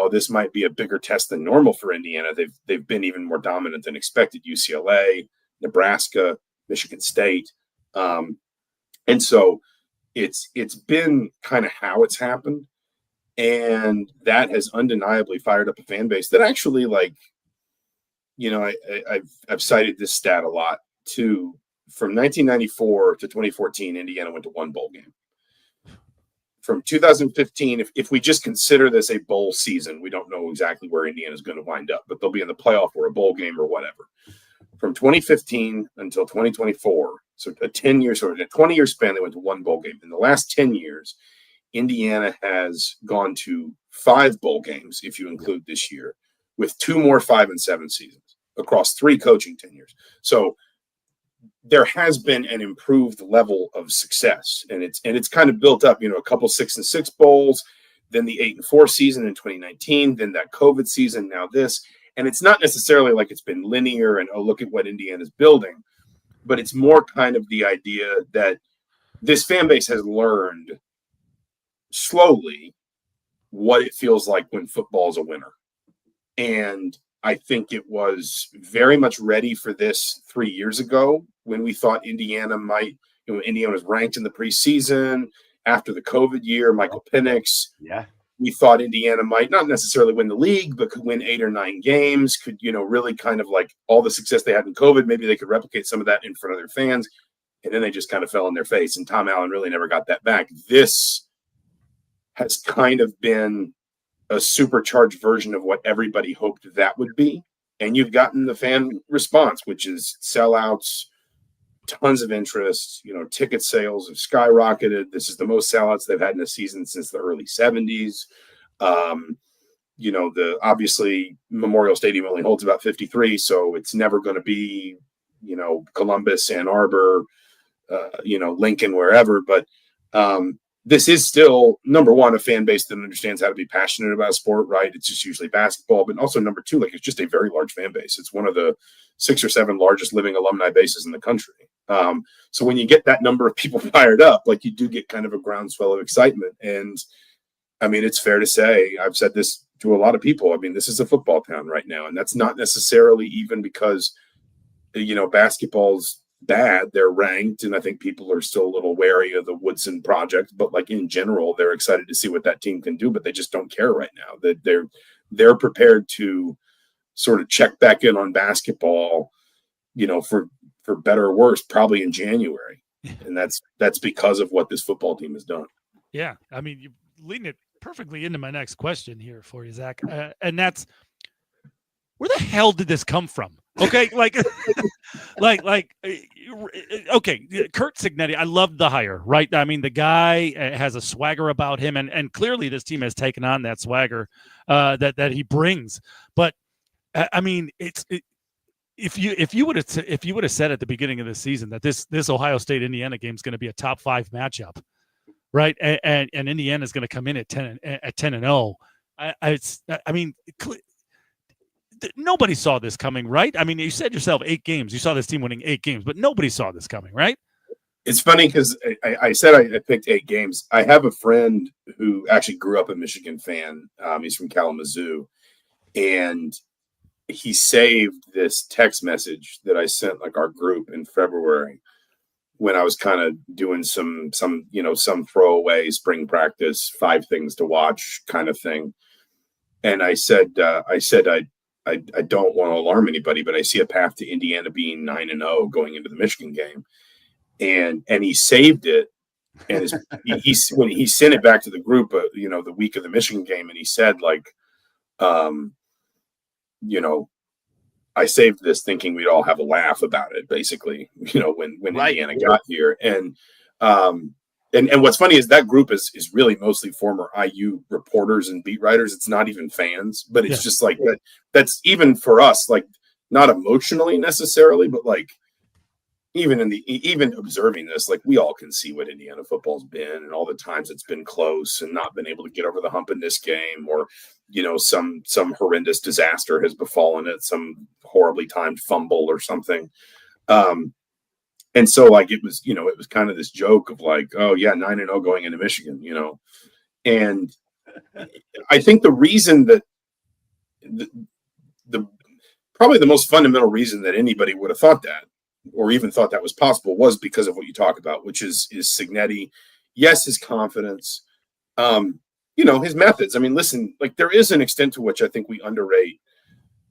this might be a bigger test than normal for Indiana, they've been even more dominant than expected. UCLA, Nebraska, Michigan State. And so it's been kind of how it's happened. And that has undeniably fired up a fan base that actually, like, I've cited this stat a lot too. From 1994 to 2014, Indiana went to 1 bowl game. From 2015, if we just consider this a bowl season, we don't know exactly where Indiana is going to wind up, but they'll be in the playoff or a bowl game or whatever. From 2015 until 2024, so a 20-year span, they went to 1 bowl game. In the last 10 years, Indiana has gone to 5 bowl games, if you include this year, with 2 more 5 and 7 seasons across 3 coaching tenures. So there has been an improved level of success, and it's kind of built up, a couple 6-6 bowls, then the 8-4 season in 2019, then that COVID season, now this. And it's not necessarily like it's been linear and, oh, look at what Indiana's building, but it's more kind of the idea that this fan base has learned slowly what it feels like when football is a winner. And I think it was very much ready for this 3 years ago when we thought Indiana might, Indiana was ranked in the preseason after the COVID year, Michael Penix. Yeah. We thought Indiana might not necessarily win the league, but could win 8 or 9 games, could, really kind of like all the success they had in COVID. Maybe they could replicate some of that in front of their fans. And then they just kind of fell on their face. And Tom Allen really never got that back. This has kind of been a supercharged version of what everybody hoped that would be. And you've gotten the fan response, which is sellouts, tons of interest, ticket sales have skyrocketed. This is the most sellouts they've had in a season since the early 70s. Obviously Memorial Stadium only holds about 53, so it's never going to be, Columbus, Ann Arbor, Lincoln, wherever. But this is still, number one, a fan base that understands how to be passionate about sport, right? It's just usually basketball. But also, number two, it's just a very large fan base. It's one of the 6 or 7 largest living alumni bases in the country. So when you get that number of people fired up, you do get kind of a groundswell of excitement. And I mean, it's fair to say, I've said this to a lot of people, I mean, this is a football town right now. And that's not necessarily even because, basketball's bad. They're ranked, and I think people are still a little wary of the Woodson project, but in general, they're excited to see what that team can do, but they just don't care right now. That they're prepared to sort of check back in on basketball, for better or worse, probably in January. And that's because of what this football team has done. Yeah. I mean, you leading it perfectly into my next question here for you, Zach. And that's, where the hell did this come from? Okay. Okay. Kurt Cignetti, I love the hire, right? I mean, the guy has a swagger about him, and clearly this team has taken on that swagger that he brings. But I mean, if you would have said at the beginning of the season that this Ohio State Indiana game is going to be a top 5 matchup, right? And Indiana is going to come in at 10-0. Nobody saw this coming, right? I mean, you said yourself 8 games. You saw this team winning 8 games, but nobody saw this coming, right? It's funny because I said I picked 8 games. I have a friend who actually grew up a Michigan fan. He's from Kalamazoo, and he saved this text message that I sent our group in February when I was kind of doing some throwaway spring practice, 5 things to watch kind of thing. And I said I don't want to alarm anybody, but I see a path to Indiana being 9-0 going into the Michigan game. And he saved it. And when he sent it back to the group, the week of the Michigan game, and he said I saved this thinking we'd all have a laugh about it, basically, when right. Indiana got here. And what's funny is that group is really mostly former IU reporters and beat writers. It's not even fans, but it's just that. That's even for us, not emotionally necessarily, but even observing this, we all can see what Indiana football's been and all the times it's been close and not been able to get over the hump in this game, or some horrendous disaster has befallen it, some horribly timed fumble or something. And so it was kind of this joke of 9-0 going into Michigan, and I think the reason that probably the most fundamental reason that anybody would have thought that, or even thought that was possible, was because of what you talk about, which is Cignetti. Yes, his confidence, his methods. I mean, listen, there is an extent to which I think we underrate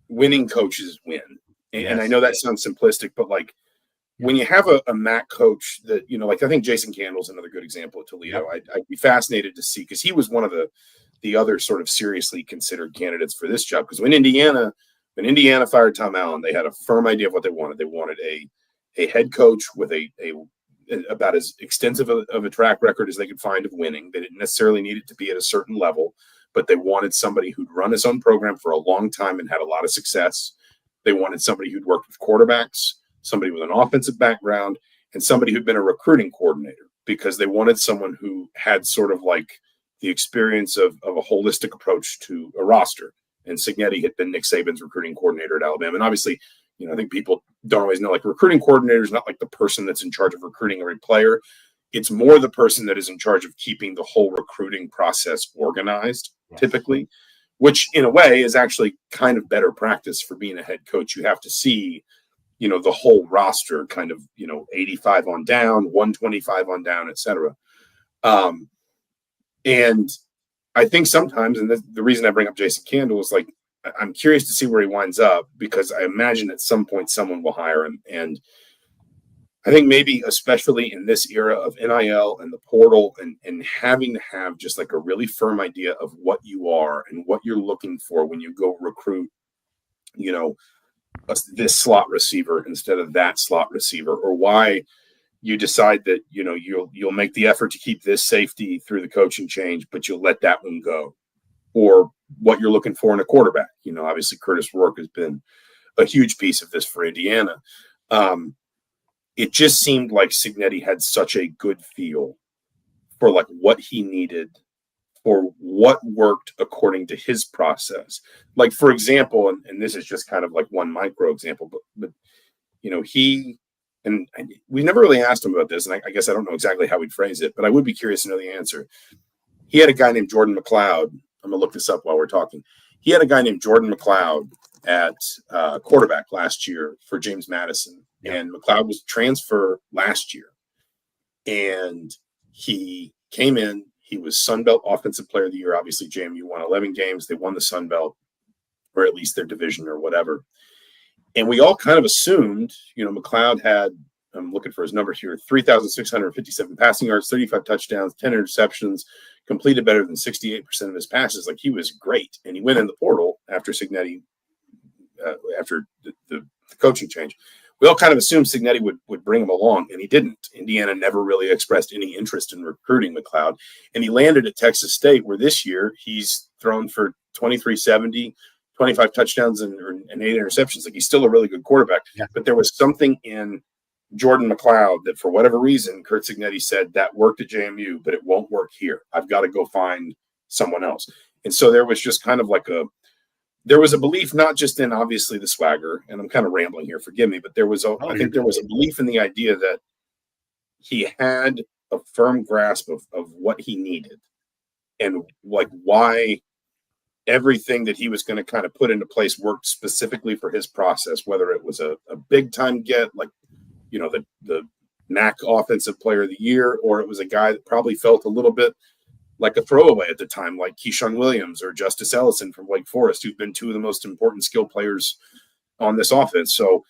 winning coaches win. And I know that sounds simplistic, but when you have a MAC coach that, I think Jason Candle's another good example at Toledo. Yep. I'd be fascinated to see, because he was one of the other sort of seriously considered candidates for this job. Because when Indiana fired Tom Allen, they had a firm idea of what they wanted. They wanted a head coach with about as extensive of a track record as they could find of winning. They didn't necessarily need it to be at a certain level, but they wanted somebody who'd run his own program for a long time and had a lot of success. They wanted somebody who'd worked with quarterbacks, somebody with an offensive background, and somebody who'd been a recruiting coordinator, because they wanted someone who had sort of like the experience of a holistic approach to a roster. And Cignetti had been Nick Saban's recruiting coordinator at Alabama. And obviously, I think people don't always know, like, recruiting coordinator is not like the person that's in charge of recruiting every player. It's more the person that is in charge of keeping the whole recruiting process organized, typically, which in a way is actually kind of better practice for being a head coach. You have to see, the whole roster kind of, 85 on down, 125 on down, et cetera. And I think sometimes, and the reason I bring up Jason Candle is, like, I'm curious to see where he winds up, because I imagine at some point someone will hire him. And I think maybe especially in this era of NIL and the portal, and having to have just like a really firm idea of what you are and what you're looking for when you go recruit, this slot receiver instead of that slot receiver, or why you decide that, you'll make the effort to keep this safety through the coaching change, but you'll let that one go, or what you're looking for in a quarterback. Obviously Curtis Rourke has been a huge piece of this for Indiana. It just seemed like Cignetti had such a good feel for like what he needed, or what worked according to his process. Like, for example, and this is just kind of like one micro example, but he, and we never really asked him about this, and I guess I don't know exactly how we'd phrase it, but I would be curious to know the answer. He had a guy named Jordan McLeod. I'm going to look this up while we're talking. He had a guy named Jordan McLeod at quarterback last year for James Madison. Yeah. And McLeod was transfer last year. And he came in. He was Sun Belt Offensive Player of the Year. Obviously, JMU won 11 games. They won the Sun Belt, or at least their division or whatever. And we all kind of assumed, McLeod had, I'm looking for his number here, 3,657 passing yards, 35 touchdowns, 10 interceptions, completed better than 68% of his passes. Like, he was great. And he went in the portal after Cignetti, after the coaching change. We all kind of assumed Cignetti would bring him along, and he didn't. Indiana never really expressed any interest in recruiting McLeod. And he landed at Texas State, where this year he's thrown for 2,370, 25 touchdowns and 8 interceptions. Like, he's still a really good quarterback. Yeah. But there was something in Jordan McLeod that, for whatever reason, Curt Cignetti said that worked at JMU, but it won't work here. I've got to go find someone else. And so there was just kind of like there was a belief, not just in obviously the swagger, and I'm kind of rambling here, forgive me, but I think there was a belief in the idea that he had a firm grasp of what he needed, and like why everything that he was going to kind of put into place worked specifically for his process, whether it was a big time get, like, the MAC Offensive Player of the Year, or it was a guy that probably felt a little bit like a throwaway at the time, like Keyshawn Williams or Justice Ellison from Wake Forest, who've been two of the most important skill players on this offense. So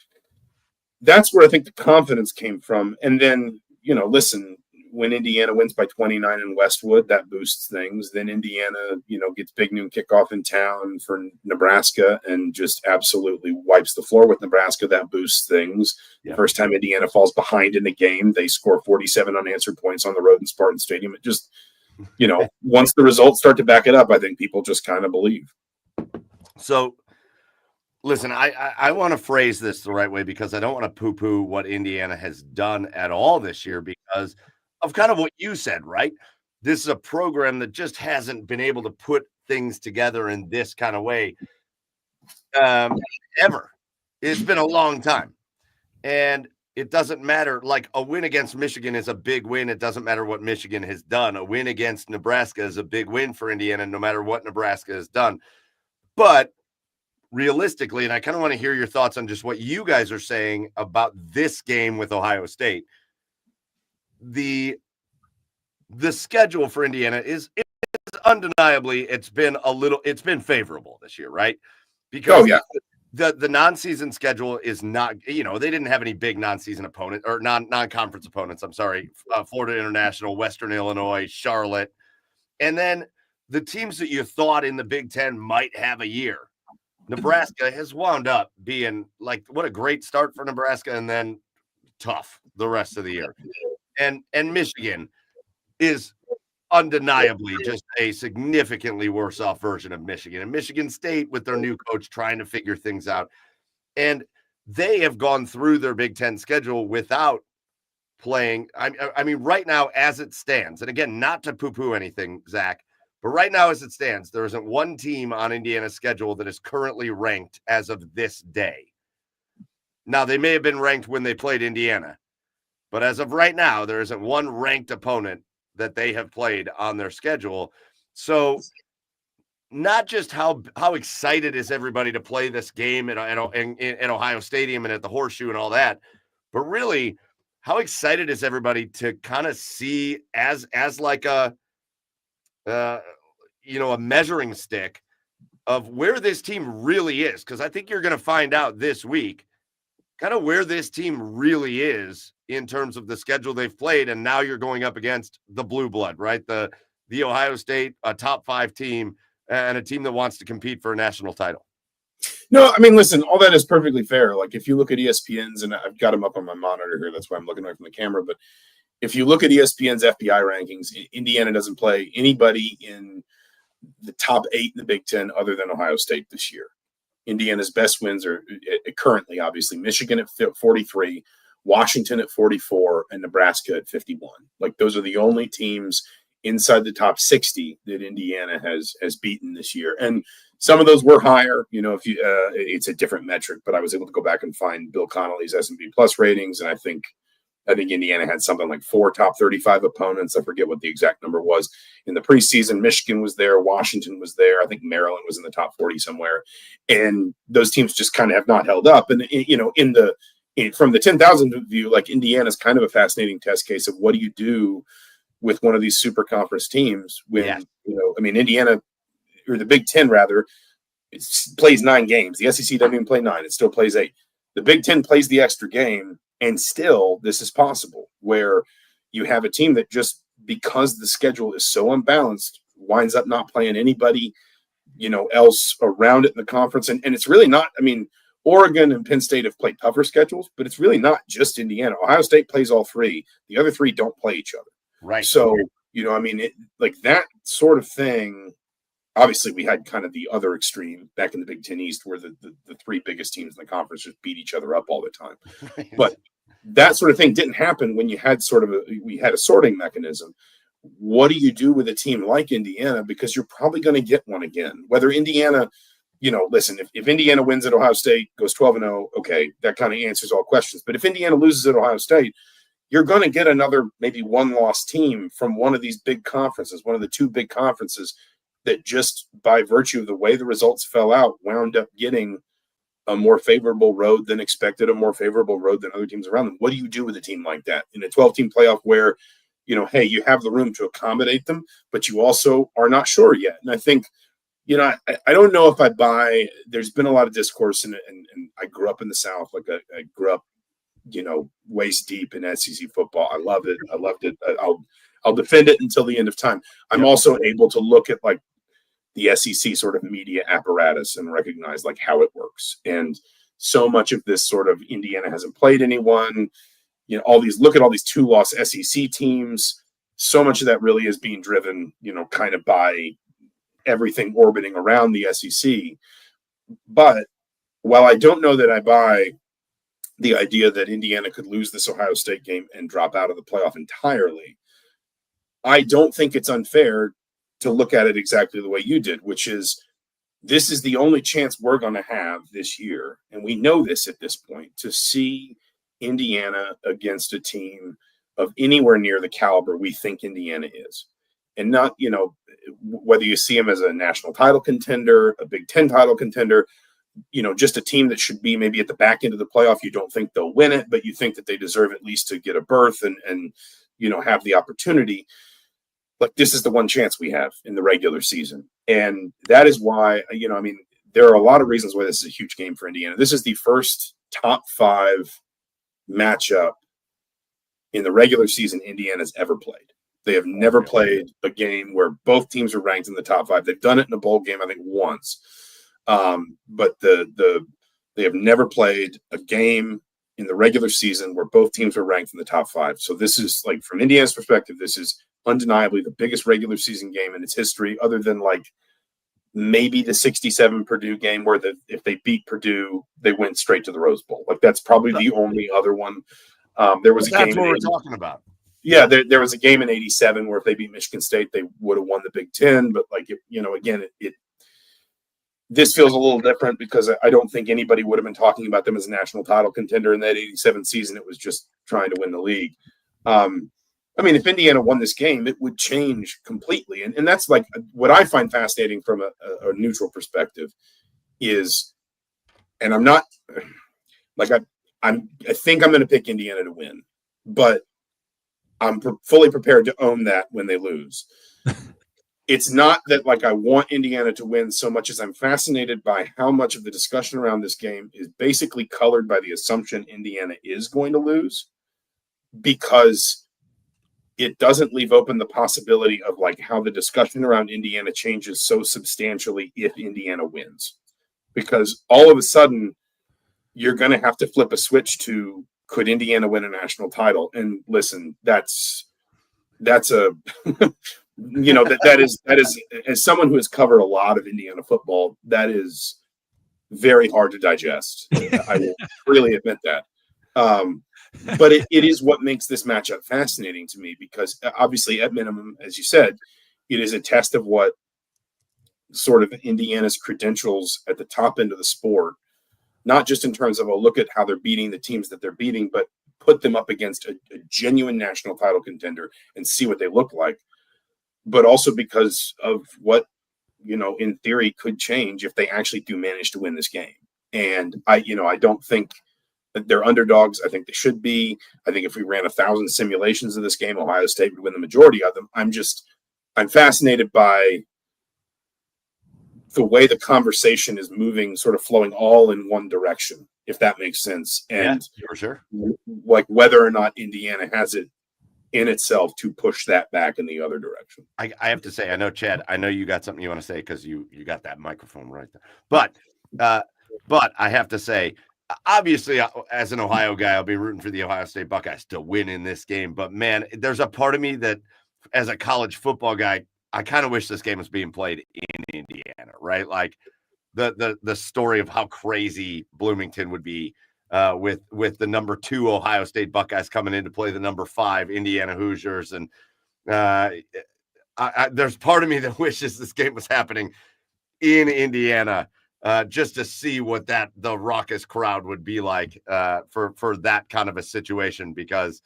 that's where I think the confidence came from. And then, listen, when Indiana wins by 29 in Westwood, that boosts things. Then Indiana, gets big noon kickoff in town for Nebraska and just absolutely wipes the floor with Nebraska. That boosts things. Yeah. First time Indiana falls behind in a game, they score 47 unanswered points on the road in Spartan Stadium. It just, once the results start to back it up, I think people just kind of believe. So, listen, I want to phrase this the right way, because I don't want to poo-poo what Indiana has done at all this year, because of kind of what you said, right? This is a program that just hasn't been able to put things together in this kind of way ever. It's been a long time. And it doesn't matter. Like, a win against Michigan is a big win. It doesn't matter what Michigan has done. A win against Nebraska is a big win for Indiana, no matter what Nebraska has done. But realistically, and I kind of want to hear your thoughts on just what you guys are saying about this game with Ohio State. The schedule for Indiana is undeniably, it's been favorable this year, right? Because the non-season schedule is not, they didn't have any big non-season opponent or non-conference opponents. I'm sorry. Florida International, Western Illinois, Charlotte. And then the teams that you thought in the Big Ten might have a year. Nebraska has wound up being like, what a great start for Nebraska, and then tough the rest of the year. And Michigan is undeniably just a significantly worse off version of Michigan. And Michigan State with their new coach trying to figure things out. And they have gone through their Big Ten schedule without playing. I mean, right now, as it stands, and again, not to poo-poo anything, Zach, but right now, as it stands, there isn't one team on Indiana's schedule that is currently ranked as of this day. Now, they may have been ranked when they played Indiana, but as of right now, there isn't one ranked opponent that they have played on their schedule. So not just how excited is everybody to play this game in Ohio Stadium and at the Horseshoe and all that, but really, how excited is everybody to kind of see as like a a measuring stick of where this team really is? Because I think you're going to find out this week kind of where this team really is in terms of the schedule they've played, and now you're going up against the blue blood, right? The Ohio State, a top 5 team, and a team that wants to compete for a national title. No, I mean, listen, all that is perfectly fair. Like, if you look at ESPN's, and I've got them up on my monitor here, that's why I'm looking away from the camera, but if you look at ESPN's FBI rankings, Indiana doesn't play anybody in the top 8 in the Big Ten other than Ohio State this year. Indiana's best wins are currently, obviously, Michigan at 43, Washington at 44, and Nebraska at 51. Like, those are the only teams inside the top 60 that Indiana has beaten this year. And some of those were higher, if you it's a different metric, but I was able to go back and find Bill Connolly's S&P Plus ratings. And I think Indiana had something like 4 top 35 opponents. I forget what the exact number was in the preseason. Michigan was there. Washington was there. I think Maryland was in the top 40 somewhere. And those teams just kind of have not held up. And, from the 10,000 view, like, Indiana's kind of a fascinating test case of what do you do with one of these super conference teams when, Indiana, or the Big Ten rather, plays 9 games. The SEC doesn't even play 9. It still plays 8. The Big Ten plays the extra game, and still this is possible where you have a team that just because the schedule is so unbalanced winds up not playing anybody, else around it in the conference. And it's really not, Oregon and Penn State have played tougher schedules, but it's really not just Indiana. Ohio State plays all 3. The other 3 don't play each other. Right. So, like that sort of thing. Obviously, we had kind of the other extreme back in the Big Ten East where the 3 biggest teams in the conference just beat each other up all the time. Right. But that sort of thing didn't happen when you had we had a sorting mechanism. What do you do with a team like Indiana? Because you're probably going to get one again. Whether Indiana, listen, if Indiana wins at Ohio State, goes 12-0, okay, that kind of answers all questions. But if Indiana loses at Ohio State, you're going to get another maybe 1-loss team from one of these big conferences, one of the 2 big conferences that just by virtue of the way the results fell out wound up getting a more favorable road than expected, a more favorable road than other teams around them. What do you do with a team like that in a 12-team playoff where, hey, you have the room to accommodate them, but you also are not sure yet? And I think, I don't know if I buy, there's been a lot of discourse and I grew up in the South. Like I grew up, waist deep in SEC football. I love it. I loved it. I'll defend it until the end of time. I'm also able to look at like the SEC sort of media apparatus and recognize like how it works. And so much of this sort of Indiana hasn't played anyone, look at all these 2-loss SEC teams. So much of that really is being driven, kind of by everything orbiting around the SEC. But while I don't know that I buy the idea that Indiana could lose this Ohio State game and drop out of the playoff entirely, I don't think it's unfair to look at it exactly the way you did, which is this is the only chance we're going to have this year. And we know this at this point, to see Indiana against a team of anywhere near the caliber we think Indiana is. And not, whether you see them as a national title contender, a Big Ten title contender, just a team that should be maybe at the back end of the playoff. You don't think they'll win it, but you think that they deserve at least to get a berth and have the opportunity. Like, this is the one chance we have in the regular season. And that is why, there are a lot of reasons why this is a huge game for Indiana. This is the first top 5 matchup in the regular season Indiana's ever played. They have never played a game where both teams are ranked in the top 5. They've done it in a bowl game, I think, once. But they have never played a game in the regular season where both teams are ranked in the top 5. So this is, like, from Indiana's perspective, this is undeniably the biggest regular season game in its history, other than like maybe the 67 Purdue game where if they beat Purdue, they went straight to the Rose Bowl. Like that's probably the only other one. There was a game. That's what we're talking about. Yeah, there was a game in '87 where if they beat Michigan State, they would have won the Big Ten. But like, again, this feels a little different because I don't think anybody would have been talking about them as a national title contender in that '87 season. It was just trying to win the league. I mean, if Indiana won this game, it would change completely. And that's like what I find fascinating from a neutral perspective is, and I'm not like, I think I'm going to pick Indiana to win, but I'm fully prepared to own that when they lose. It's not that like I want Indiana to win so much as I'm fascinated by how much of the discussion around this game is basically colored by the assumption Indiana is going to lose, because it doesn't leave open the possibility of like how the discussion around Indiana changes so substantially if Indiana wins, because all of a sudden you're going to have to flip a switch to, could Indiana win a national title? And listen, that's a, that is, as someone who has covered a lot of Indiana football, that is very hard to digest. I will really admit that. But it is what makes this matchup fascinating to me, because obviously at minimum, as you said, it is a test of what sort of Indiana's credentials at the top end of the sport, not just in terms of a look at how they're beating the teams that they're beating, but put them up against a genuine national title contender and see what they look like. But also because of what, in theory could change if they actually do manage to win this game. And I don't think that they're underdogs. I think they should be. I think if we ran 1,000 simulations of this game, Ohio State would win the majority of them. I'm fascinated by the way the conversation is moving, sort of flowing all in one direction, if that makes sense. And yeah, for sure. Like whether or not Indiana has it in itself to push that back in the other direction. I have to say, I know, Chad, I know you got something you want to say because you got that microphone right there. But I have to say, obviously, as an Ohio guy, I'll be rooting for the Ohio State Buckeyes to win in this game. But man, there's a part of me that, as a college football guy, I kind of wish this game was being played in Indiana, right? Like the story of how crazy Bloomington would be with the number 2 Ohio State Buckeyes coming in to play the number 5 Indiana Hoosiers. And there's part of me that wishes this game was happening in Indiana, just to see what the raucous crowd would be like for that kind of a situation. Because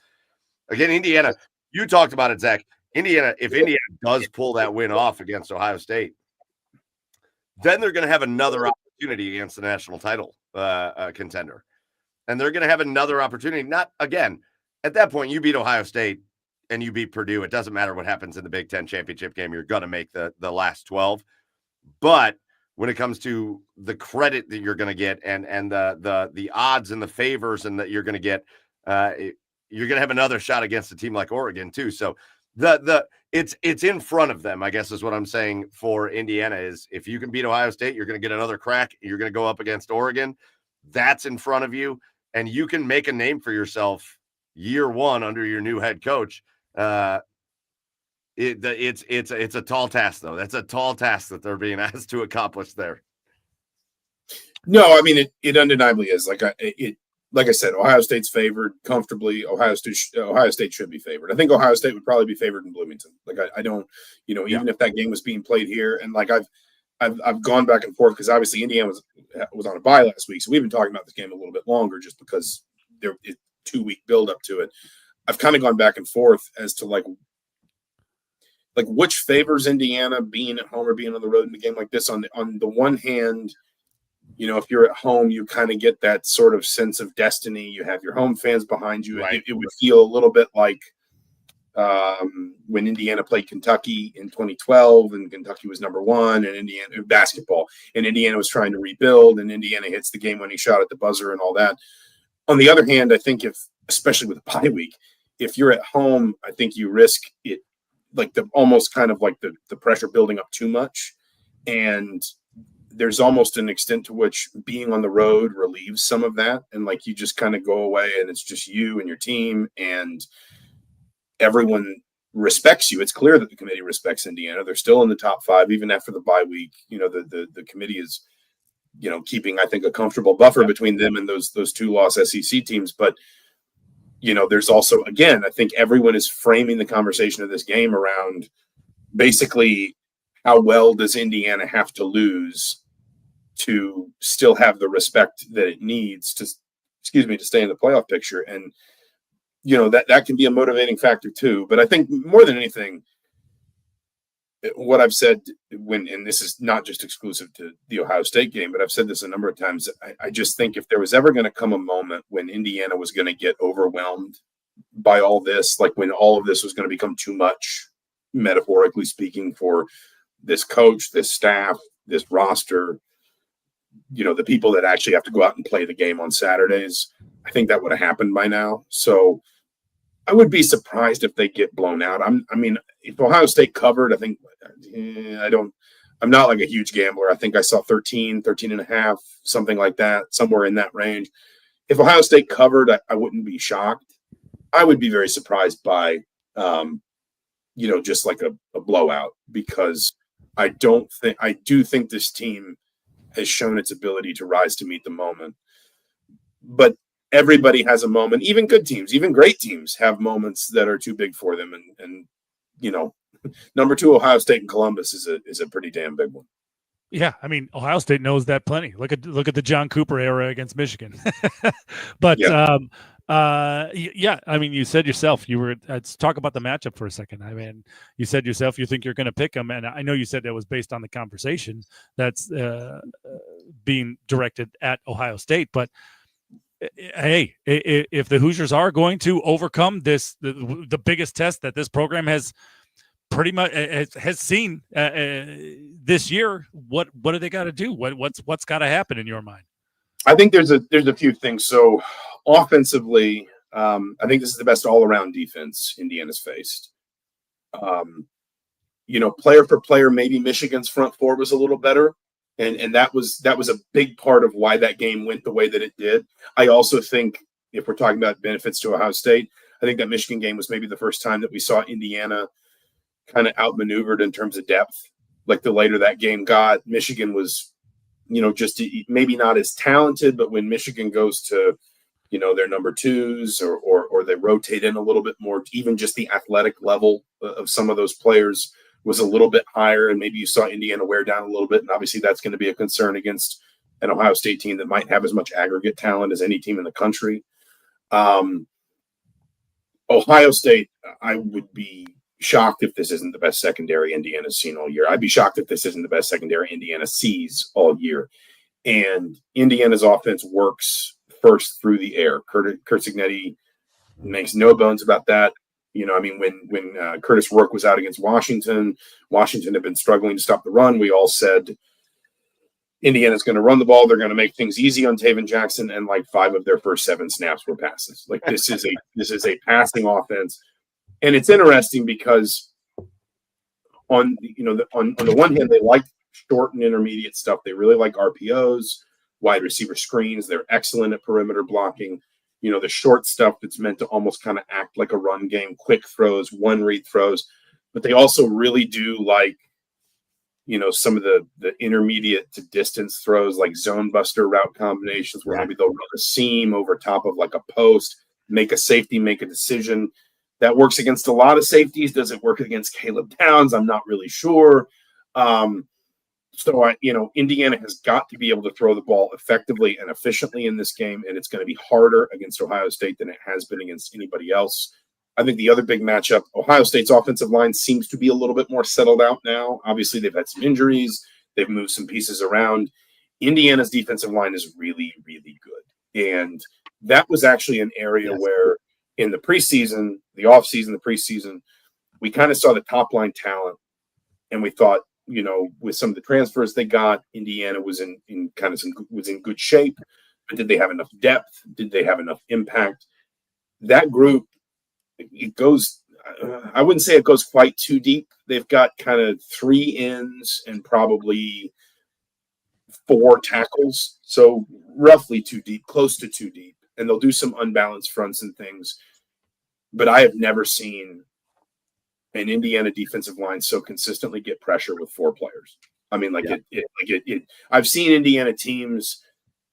again, Indiana, you talked about it, Zach. If Indiana does pull that win off against Ohio State, then they're going to have another opportunity against the national title contender. And they're going to have another opportunity. Not again, at that point, you beat Ohio State and you beat Purdue. It doesn't matter what happens in the Big Ten championship game. You're going to make the last 12. But when it comes to the credit that you're going to get and the odds and the favors and that you're going to get, you're going to have another shot against a team like Oregon too. So it's in front of them, I guess is what I'm saying for Indiana, is if you can beat Ohio State, you're going to get another crack. You're going to go up against Oregon. That's in front of you, and you can make a name for yourself year one under your new head coach. It's a tall task, though. That's a tall task that they're being asked to accomplish there. No, I mean it undeniably is. Like I said, Ohio State's favored comfortably. Ohio State should be favored. I think Ohio State would probably be favored in Bloomington. Like I don't, even if that game was being played here, and like I've gone back and forth because obviously Indiana was on a bye last week, so we've been talking about this game a little bit longer just because there is 2-week build up to it. I've kind of gone back and forth as to like which favors Indiana, being at home or being on the road in a game like this. On the one hand, if you're at home, you kind of get that sort of sense of destiny. You have your home fans behind you. Right. It would feel a little bit like when Indiana played Kentucky in 2012 and Kentucky was number 1 and Indiana basketball, and Indiana was trying to rebuild, and Indiana hits the game-winning shot at the buzzer and all that. On the other hand, I think especially with a bye week, if you're at home, I think you risk it, like almost kind of like the pressure building up too much. And there's almost an extent to which being on the road relieves some of that. And like, you just kind of go away and it's just you and your team, and everyone respects you. It's clear that the committee respects Indiana. They're still in the top 5, even after the bye week. The committee is, keeping, I think, a comfortable buffer between them and those 2-loss SEC teams. But, there's also, again, I think everyone is framing the conversation of this game around basically how well does Indiana have to lose to still have the respect that it needs to stay in the playoff picture. And, that can be a motivating factor too. But I think more than anything, what I've said and this is not just exclusive to the Ohio State game, but I've said this a number of times. I just think if there was ever going to come a moment when Indiana was going to get overwhelmed by all this, like when all of this was going to become too much, metaphorically speaking, for this coach, this staff, this roster, the people that actually have to go out and play the game on Saturdays, I think that would have happened by now. So I would be surprised if they get blown out. If Ohio State covered, I think I'm not like a huge gambler. I think I saw 13 and a half, something like that, somewhere in that range. If Ohio State covered, I wouldn't be shocked. I would be very surprised by, just like a blowout, because I do think this team has shown its ability to rise to meet the moment. But everybody has a moment. Even good teams, even great teams have moments that are too big for them. And number 2, Ohio State and Columbus is a pretty damn big one. Yeah, Ohio State knows that plenty. Look at the John Cooper era against Michigan. But yeah. You said yourself, let's talk about the matchup for a second. You said yourself, you think you're going to pick them. And I know you said that was based on the conversation that's being directed at Ohio State. But hey, if the Hoosiers are going to overcome the biggest test that this program has pretty much has seen this year, what do they got to do? What's got to happen in your mind? I think there's a few things. So offensively, I think this is the best all-around defense Indiana's faced. Player for player, maybe Michigan's front four was a little better. And that was a big part of why that game went the way that it did. I also think, if we're talking about benefits to Ohio State, I think that Michigan game was maybe the first time that we saw Indiana kind of outmaneuvered in terms of depth. Like the later that game got, Michigan was, just maybe not as talented, but when Michigan goes to, their number 2s or they rotate in a little bit more, even just the athletic level of some of those players was a little bit higher, and maybe you saw Indiana wear down a little bit. And obviously that's going to be a concern against an Ohio State team that might have as much aggregate talent as any team in the country. Ohio State, I would be shocked if this isn't the best secondary Indiana's seen all year. I'd be shocked if this isn't the best secondary Indiana sees all year. And Indiana's offense works first through the air. Kurt Cignetti makes no bones about that. When Curtis Rourke was out against Washington had been struggling to stop the run. We all said Indiana's going to run the ball. They're going to make things easy on Taven Jackson, and like 5 of their first 7 snaps were passes. Like this is a passing offense, and it's interesting because on the one hand they like short and intermediate stuff. They really like RPOs, wide receiver screens. They're excellent at perimeter blocking. The short stuff that's meant to almost kind of act like a run game, quick throws, one read throws, but they also really do like, some of the intermediate to distance throws, like zone buster route combinations where maybe they'll run a seam over top of like a post, make a safety, make a decision. That works against a lot of safeties. Does it work against Caleb Towns? I'm not really sure. So Indiana has got to be able to throw the ball effectively and efficiently in this game, and it's going to be harder against Ohio State than it has been against anybody else. I think the other big matchup, Ohio State's offensive line seems to be a little bit more settled out now. Obviously, they've had some injuries. They've moved some pieces around. Indiana's defensive line is really, really good. And that was actually an area where in the preseason, the offseason, the preseason, we kind of saw the top line talent, and we thought, with some of the transfers they got, Indiana was in good shape. But did they have enough depth? Did they have enough impact? That group, it goes, I wouldn't say it goes quite too deep. They've got kind of 3 ends and probably 4 tackles. So roughly too deep, close to too deep. And they'll do some unbalanced fronts and things. But I have never seen an Indiana defensive line so consistently get pressure with 4 players. I mean, I've seen Indiana teams.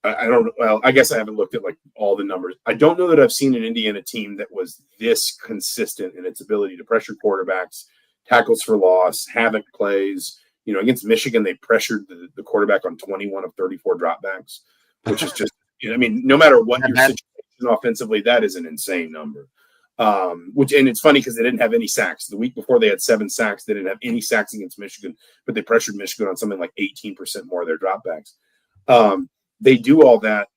I don't. Well, I guess I haven't looked at like all the numbers. I don't know that I've seen an Indiana team that was this consistent in its ability to pressure quarterbacks, tackles for loss, havoc plays. Against Michigan, they pressured the quarterback on 21 of 34 dropbacks, which is just. I mean, no matter what your situation offensively, that is an insane number. And it's funny because they didn't have any sacks. The week before they had 7 sacks. They didn't have any sacks against Michigan, but they pressured Michigan on something like 18% more of their dropbacks. They do all that.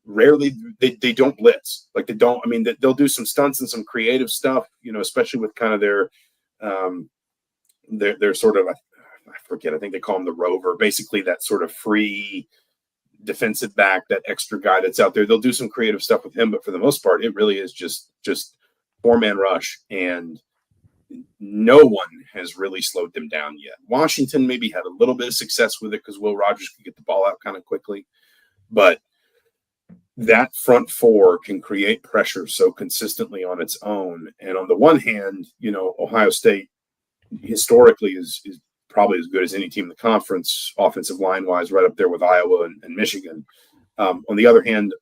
Rarely, they don't blitz. Like they don't. I mean, they'll do some stunts and some creative stuff. Especially with kind of their sort of, I forget. I think they call them the rover. Basically, that sort of free defensive back, that extra guy that's out there. They'll do some creative stuff with him, but for the most part, it really is just 4-man rush, and no one has really slowed them down yet. Washington maybe had a little bit of success with it because Will Rogers could get the ball out kind of quickly, but that front 4 can create pressure so consistently on its own. And on the one hand, Ohio State historically is probably as good as any team in the conference, offensive line wise, right up there with Iowa and Michigan. On the other hand,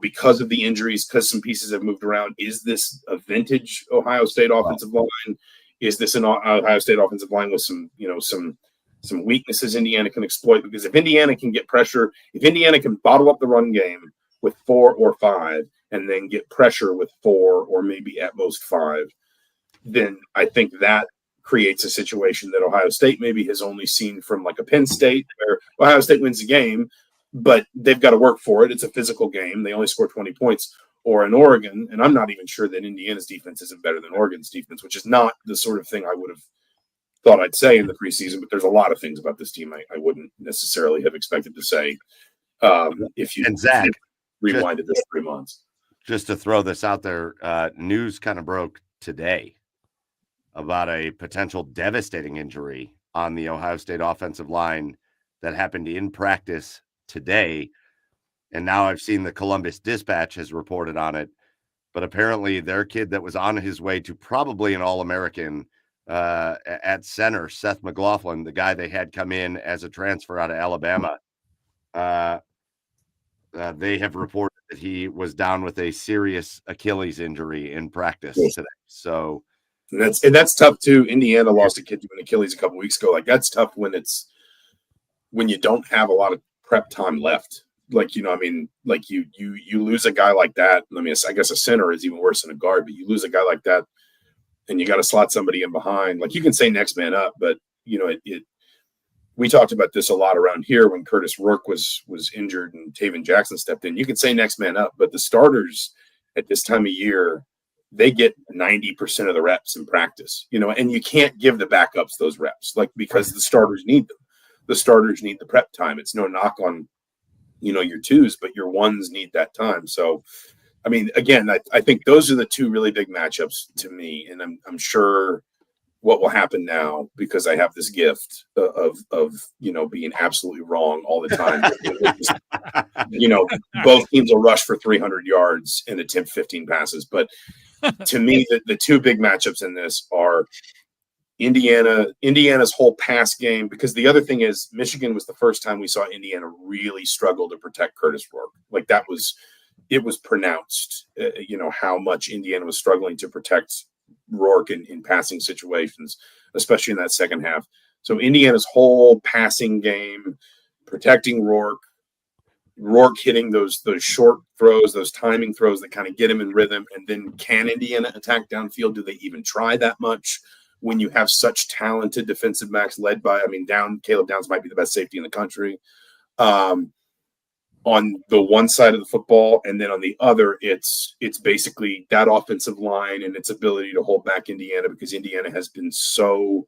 because of the injuries, because some pieces have moved around, is this a vintage Ohio State offensive line? Is this an Ohio State offensive line with some weaknesses Indiana can exploit? Because if Indiana can get pressure, if Indiana can bottle up the run game with 4 or 5, and then get pressure with 4 or maybe at most 5, then I think that creates a situation that Ohio State maybe has only seen from like a Penn State, where Ohio State wins the game, but they've got to work for it. It's a physical game. They only score 20 points. Or in Oregon, and I'm not even sure that Indiana's defense isn't better than Oregon's defense, which is not the sort of thing I would have thought I'd say in the preseason, but there's a lot of things about this team I wouldn't necessarily have expected to say if you Zach, rewinded this 3 months. Just to throw this out there, news kind of broke today about a potential devastating injury on the Ohio State offensive line that happened in practice today. And now I've seen the Columbus Dispatch has reported on it. But apparently their kid that was on his way to probably an All-American at center, Seth McLaughlin, the guy they had come in as a transfer out of Alabama, they have reported that he was down with a serious Achilles injury in practice today. So and that's tough too. Indiana lost a kid to an Achilles a couple weeks ago. Like that's tough when you don't have a lot of prep time left. Like, I mean, like you lose a guy like that. I mean, I guess a center is even worse than a guard, but you lose a guy like that and you got to slot somebody in behind. Like you can say next man up, but we talked about this a lot around here when Curtis Rourke was injured and Taven Jackson stepped in. You could say next man up, but the starters at this time of year, they get 90% of the reps in practice, and you can't give the backups those reps, like, because the starters need them. The starters need the prep time. It's no knock on, your 2s, but your 1s need that time. So, I mean, again, I think those are the 2 really big matchups to me. And I'm sure what will happen now, because I have this gift of being absolutely wrong all the time. Both teams will rush for 300 yards and attempt 15 passes. But to me, the 2 big matchups in this are Indiana's whole pass game, because the other thing is Michigan was the first time we saw Indiana really struggle to protect Curtis Rourke. Like it was pronounced, how much Indiana was struggling to protect Rourke in passing situations, especially in that second half. So Indiana's whole passing game, protecting Rourke hitting those short throws, those timing throws that kind of get him in rhythm. And then can Indiana attack downfield? Do they even try that much when you have such talented defensive backs led by, Caleb Downs might be the best safety in the country on the one side of the football. And then on the other, it's basically that offensive line and its ability to hold back Indiana, because Indiana has been so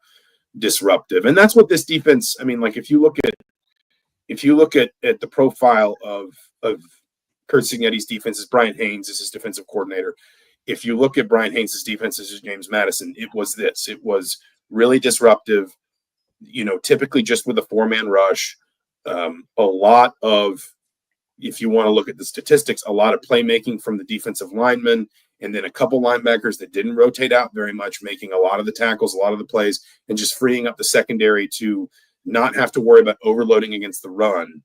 disruptive. And that's what this defense, if you look at the profile of Kurt Cignetti's defense, Brian Haynes is his defensive coordinator. If you look at Brian Haynes' defense as James Madison, it was really disruptive, typically just with a 4-man rush. A lot of, if you want to look at the statistics, a lot of playmaking from the defensive linemen, and then a couple linebackers that didn't rotate out very much, making a lot of the tackles, a lot of the plays, and just freeing up the secondary to not have to worry about overloading against the run,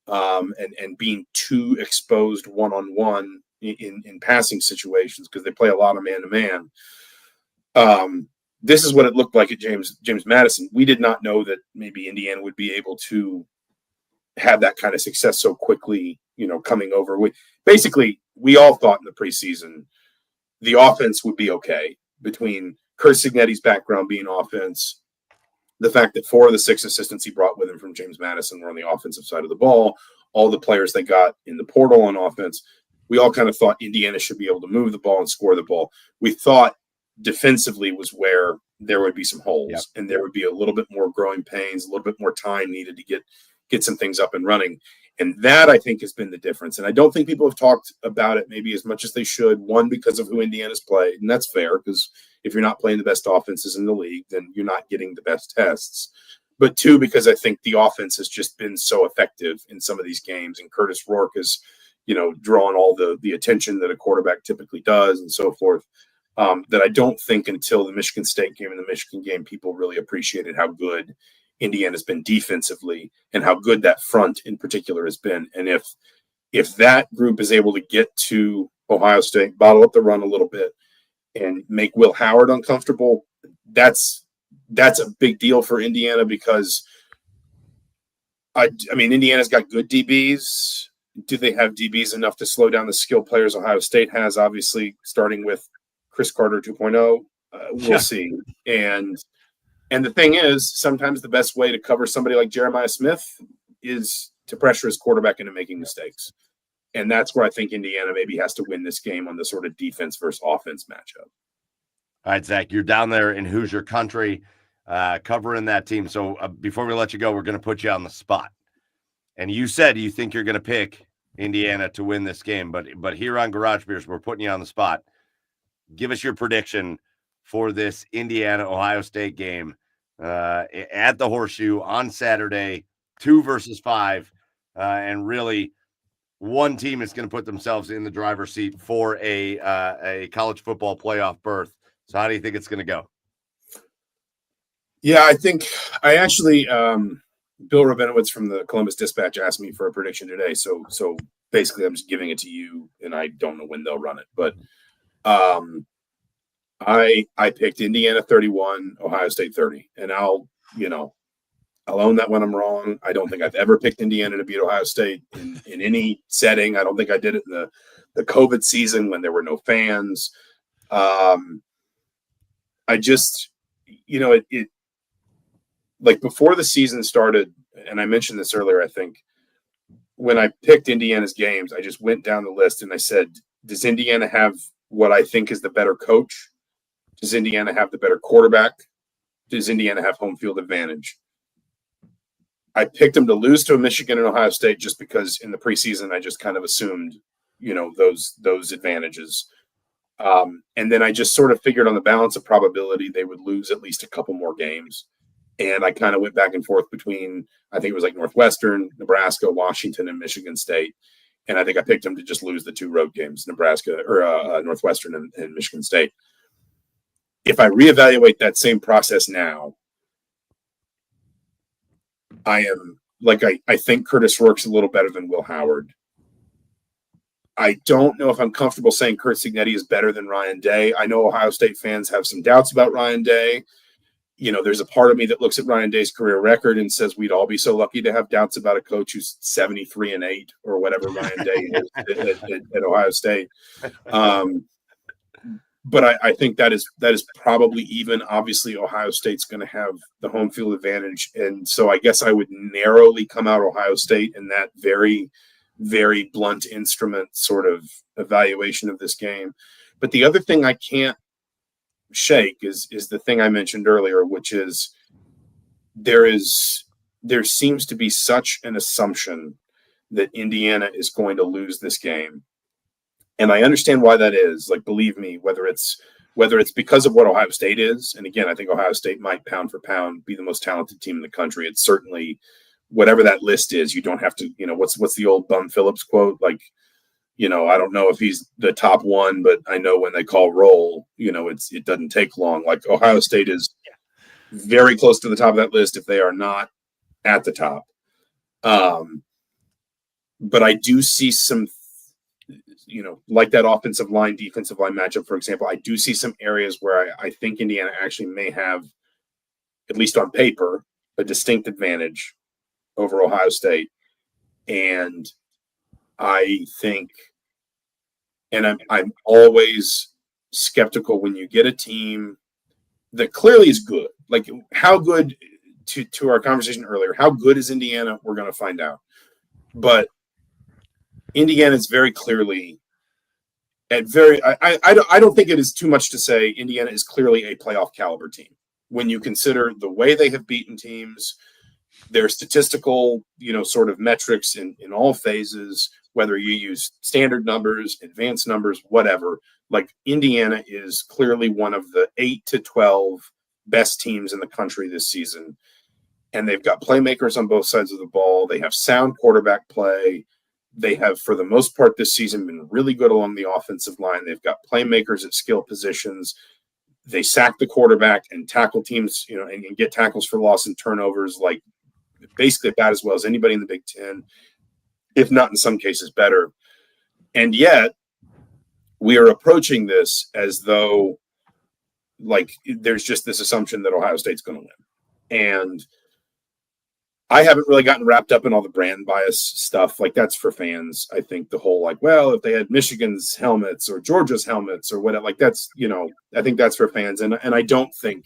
and being too exposed one-on-one in passing situations because they play a lot of man-to-man. This is what it looked like at James Madison. We did not know that maybe Indiana would be able to have that kind of success so quickly, coming over. We all thought in the preseason the offense would be okay between Curt Cignetti's background being offense, the fact that 4 of the 6 assistants he brought with him from James Madison were on the offensive side of the ball, all the players they got in the portal on offense. We all kind of thought Indiana should be able to move the ball and score the ball. We thought defensively was where there would be some holes, and there would be a little bit more growing pains, a little bit more time needed to get some things up and running. And that, I think, has been the difference. And I don't think people have talked about it maybe as much as they should. One, because of who Indiana's played, and that's fair, because if you're not playing the best offenses in the league, then you're not getting the best tests. But 2, because I think the offense has just been so effective in some of these games, and Curtis Rourke is, drawing all the attention that a quarterback typically does and so forth, that I don't think until the Michigan State game and the Michigan game, people really appreciated how good Indiana's been defensively and how good that front in particular has been. And if that group is able to get to Ohio State, bottle up the run a little bit, and make Will Howard uncomfortable, that's a big deal for Indiana, because I mean, Indiana's got good DBs. Do they have DBs enough to slow down the skill players Ohio State has? Obviously, starting with Chris Carter 2.0, we'll see. And the thing is, sometimes the best way to cover somebody like Jeremiah Smith is to pressure his quarterback into making mistakes. And that's where I think Indiana maybe has to win this game, on the sort of defense versus offense matchup. All right, Zach, you're down there in Hoosier country covering that team. So before we let you go, we're going to put you on the spot. And you said you think you're going to pick Indiana to win this game. But here on Garage Beers, we're putting you on the spot. Give us your prediction for this Indiana-Ohio State game at the Horseshoe on Saturday, 2 versus 5. And really, one team is going to put themselves in the driver's seat for a college football playoff berth. So how do you think it's going to go? Yeah, I actually Bill Rabinowitz from the Columbus Dispatch asked me for a prediction today. So basically I'm just giving it to you, and I don't know when they'll run it. But I picked Indiana 31, Ohio State 30. And I'll own that when I'm wrong. I don't think I've ever picked Indiana to beat Ohio State in any setting. I don't think I did it in the COVID season when there were no fans. I just, it like before the season started, and I mentioned this earlier, I think, when I picked Indiana's games, I just went down the list and I said, does Indiana have what I think is the better coach? Does Indiana have the better quarterback? Does Indiana have home field advantage? I picked them to lose to a Michigan and Ohio State just because in the preseason I just kind of assumed, those advantages. And then I just sort of figured on the balance of probability they would lose at least a couple more games. And I kind of went back and forth between, I think it was like Northwestern, Nebraska, Washington, and Michigan State. And I think I picked them to just lose the 2 road games, Nebraska or Northwestern and Michigan State. If I reevaluate that same process now, I think Curtis Rourke's a little better than Will Howard. I don't know if I'm comfortable saying Curt Cignetti is better than Ryan Day. I know Ohio State fans have some doubts about Ryan Day. There's a part of me that looks at Ryan Day's career record and says we'd all be so lucky to have doubts about a coach who's 73-8 or whatever Ryan Day is at Ohio State. But I think that is probably even. Obviously, Ohio State's going to have the home field advantage. And so I guess I would narrowly come out Ohio State in that very, very blunt instrument sort of evaluation of this game. But the other thing I can't shake is the thing I mentioned earlier, which is there seems to be such an assumption that Indiana is going to lose this game. And I understand why that is. Like, believe me, whether it's because of what Ohio State is, and again, I think Ohio State might pound for pound be the most talented team in the country. It's certainly whatever that list is. You don't have to, what's the old Bum Phillips quote? Like, I don't know if he's the top one, but I know when they call roll, it doesn't take long. Like Ohio State is very close to the top of that list if they are not at the top. But I do see some, like that offensive line, defensive line matchup, for example, I do see some areas where I think Indiana actually may have, at least on paper, a distinct advantage over Ohio State. And I think, and I'm always skeptical when you get a team that clearly is good. Like how good, to our conversation earlier, how good is Indiana? We're going to find out. But Indiana is very clearly I don't think it is too much to say Indiana is clearly a playoff caliber team when you consider the way they have beaten teams, their statistical, sort of metrics in all phases, whether you use standard numbers, advanced numbers, whatever. Like Indiana is clearly one of the 8 to 12 best teams in the country this season. And they've got playmakers on both sides of the ball. They have sound quarterback play. They have, for the most part this season, been really good along the offensive line. They've got playmakers at skill positions. They sack the quarterback and tackle teams, and get tackles for loss and turnovers, like basically about as well as anybody in the Big Ten, if not in some cases better. And yet we are approaching this as though like there's just this assumption that Ohio State's going to win. And I haven't really gotten wrapped up in all the brand bias stuff. Like that's for fans. I think the whole like, well, if they had Michigan's helmets or Georgia's helmets or whatever, like that's, I think that's for fans. And I don't think,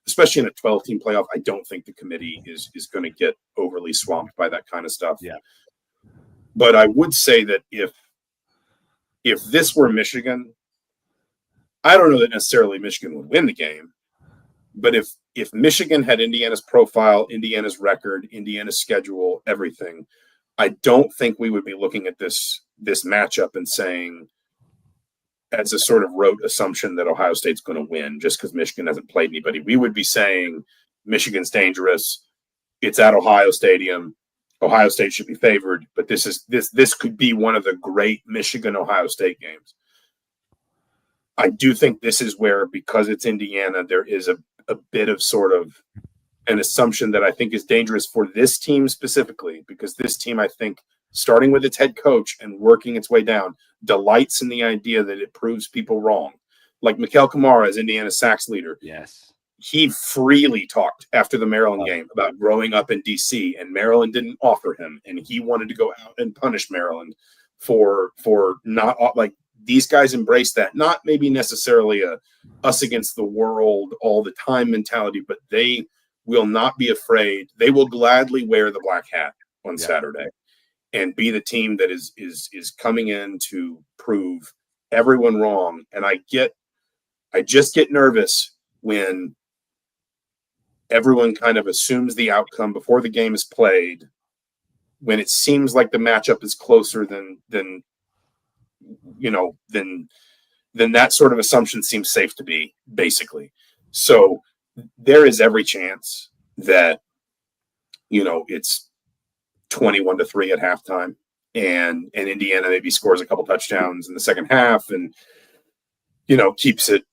especially in a 12-team playoff, I don't think the committee is going to get overly swamped by that kind of stuff. Yeah. But I would say that if this were Michigan, I don't know that necessarily Michigan would win the game. But if Michigan had Indiana's profile, Indiana's record, Indiana's schedule, everything, I don't think we would be looking at this matchup and saying, as a sort of rote assumption that Ohio State's going to win just because Michigan hasn't played anybody. We would be saying Michigan's dangerous. It's at Ohio Stadium. Ohio State should be favored, but this could be one of the great Michigan-Ohio State games. I do think this is where, because it's Indiana, there is a bit of sort of an assumption that I think is dangerous for this team specifically, because this team, I think, starting with its head coach and working its way down, delights in the idea that it proves people wrong. Like Mikel Kamara as Indiana's sacks leader. Yes. He freely talked after the Maryland game about growing up in D.C., and Maryland didn't offer him, and he wanted to go out and punish Maryland for not, like, these guys embrace that. Not maybe necessarily a us against the world all the time mentality, but they will not be afraid. They will gladly wear the black hat on Saturday and be the team that is coming in to prove everyone wrong. And I just get nervous when everyone kind of assumes the outcome before the game is played, when it seems like the matchup is closer than that sort of assumption seems safe to be, basically. So there is every chance that, it's 21-3 at halftime and Indiana maybe scores a couple touchdowns in the second half and, keeps it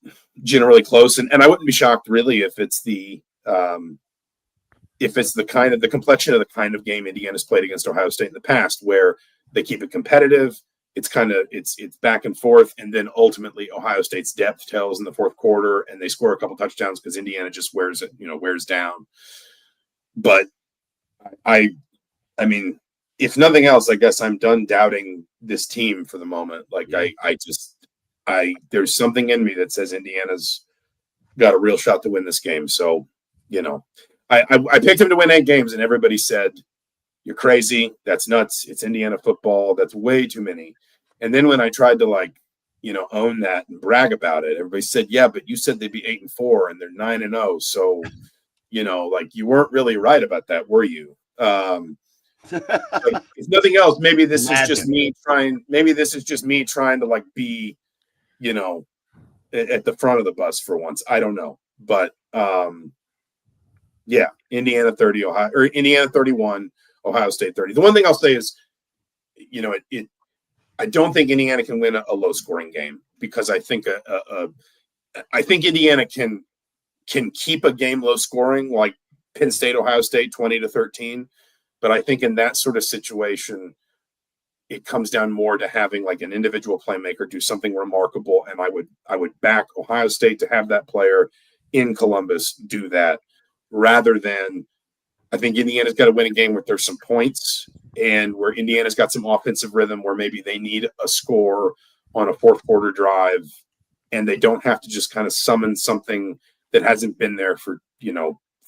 generally close. And I wouldn't be shocked really if it's the complexion of the kind of game Indiana's played against Ohio State in the past, where they keep it competitive. It's it's back and forth, and then ultimately Ohio State's depth tells in the fourth quarter, and they score a couple touchdowns because Indiana just wears down. But I mean, if nothing else, I guess I'm done doubting this team for the moment. Like there's something in me that says Indiana's got a real shot to win this game. So, I picked him to win 8 games, and everybody said, "You're crazy. That's nuts. It's Indiana football. That's way too many." And then when I tried to own that and brag about it, everybody said, "Yeah, but you said they'd be 8-4 and they're 9-0. So, you weren't really right about that, were you?" If nothing else, maybe this is just me trying. Maybe this is just me trying to be, at the front of the bus for once. I don't know, but Indiana 30, Indiana 31. Ohio State 30. The one thing I'll say is, I don't think Indiana can win a low scoring game because I think I think Indiana can keep a game low scoring like Penn State, Ohio State 20-13. But I think in that sort of situation, it comes down more to having like an individual playmaker do something remarkable. And I would back Ohio State to have that player in Columbus do that rather than I think Indiana's got to win a game where there's some points and where Indiana's got some offensive rhythm where maybe they need a score on a fourth quarter drive and they don't have to just kind of summon something that hasn't been there for,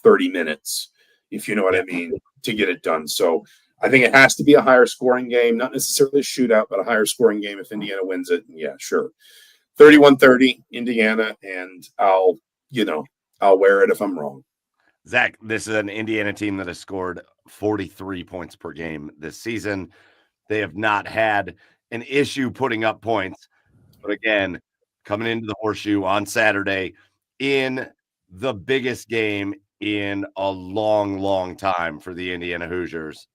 30 minutes, if you know what I mean, to get it done. So I think it has to be a higher scoring game, not necessarily a shootout, but a higher scoring game if Indiana wins it. Yeah, sure. 31-30 Indiana, and I'll wear it if I'm wrong. Zach, this is an Indiana team that has scored 43 points per game this season. They have not had an issue putting up points. But again, coming into the Horseshoe on Saturday in the biggest game in a long, long time for the Indiana Hoosiers.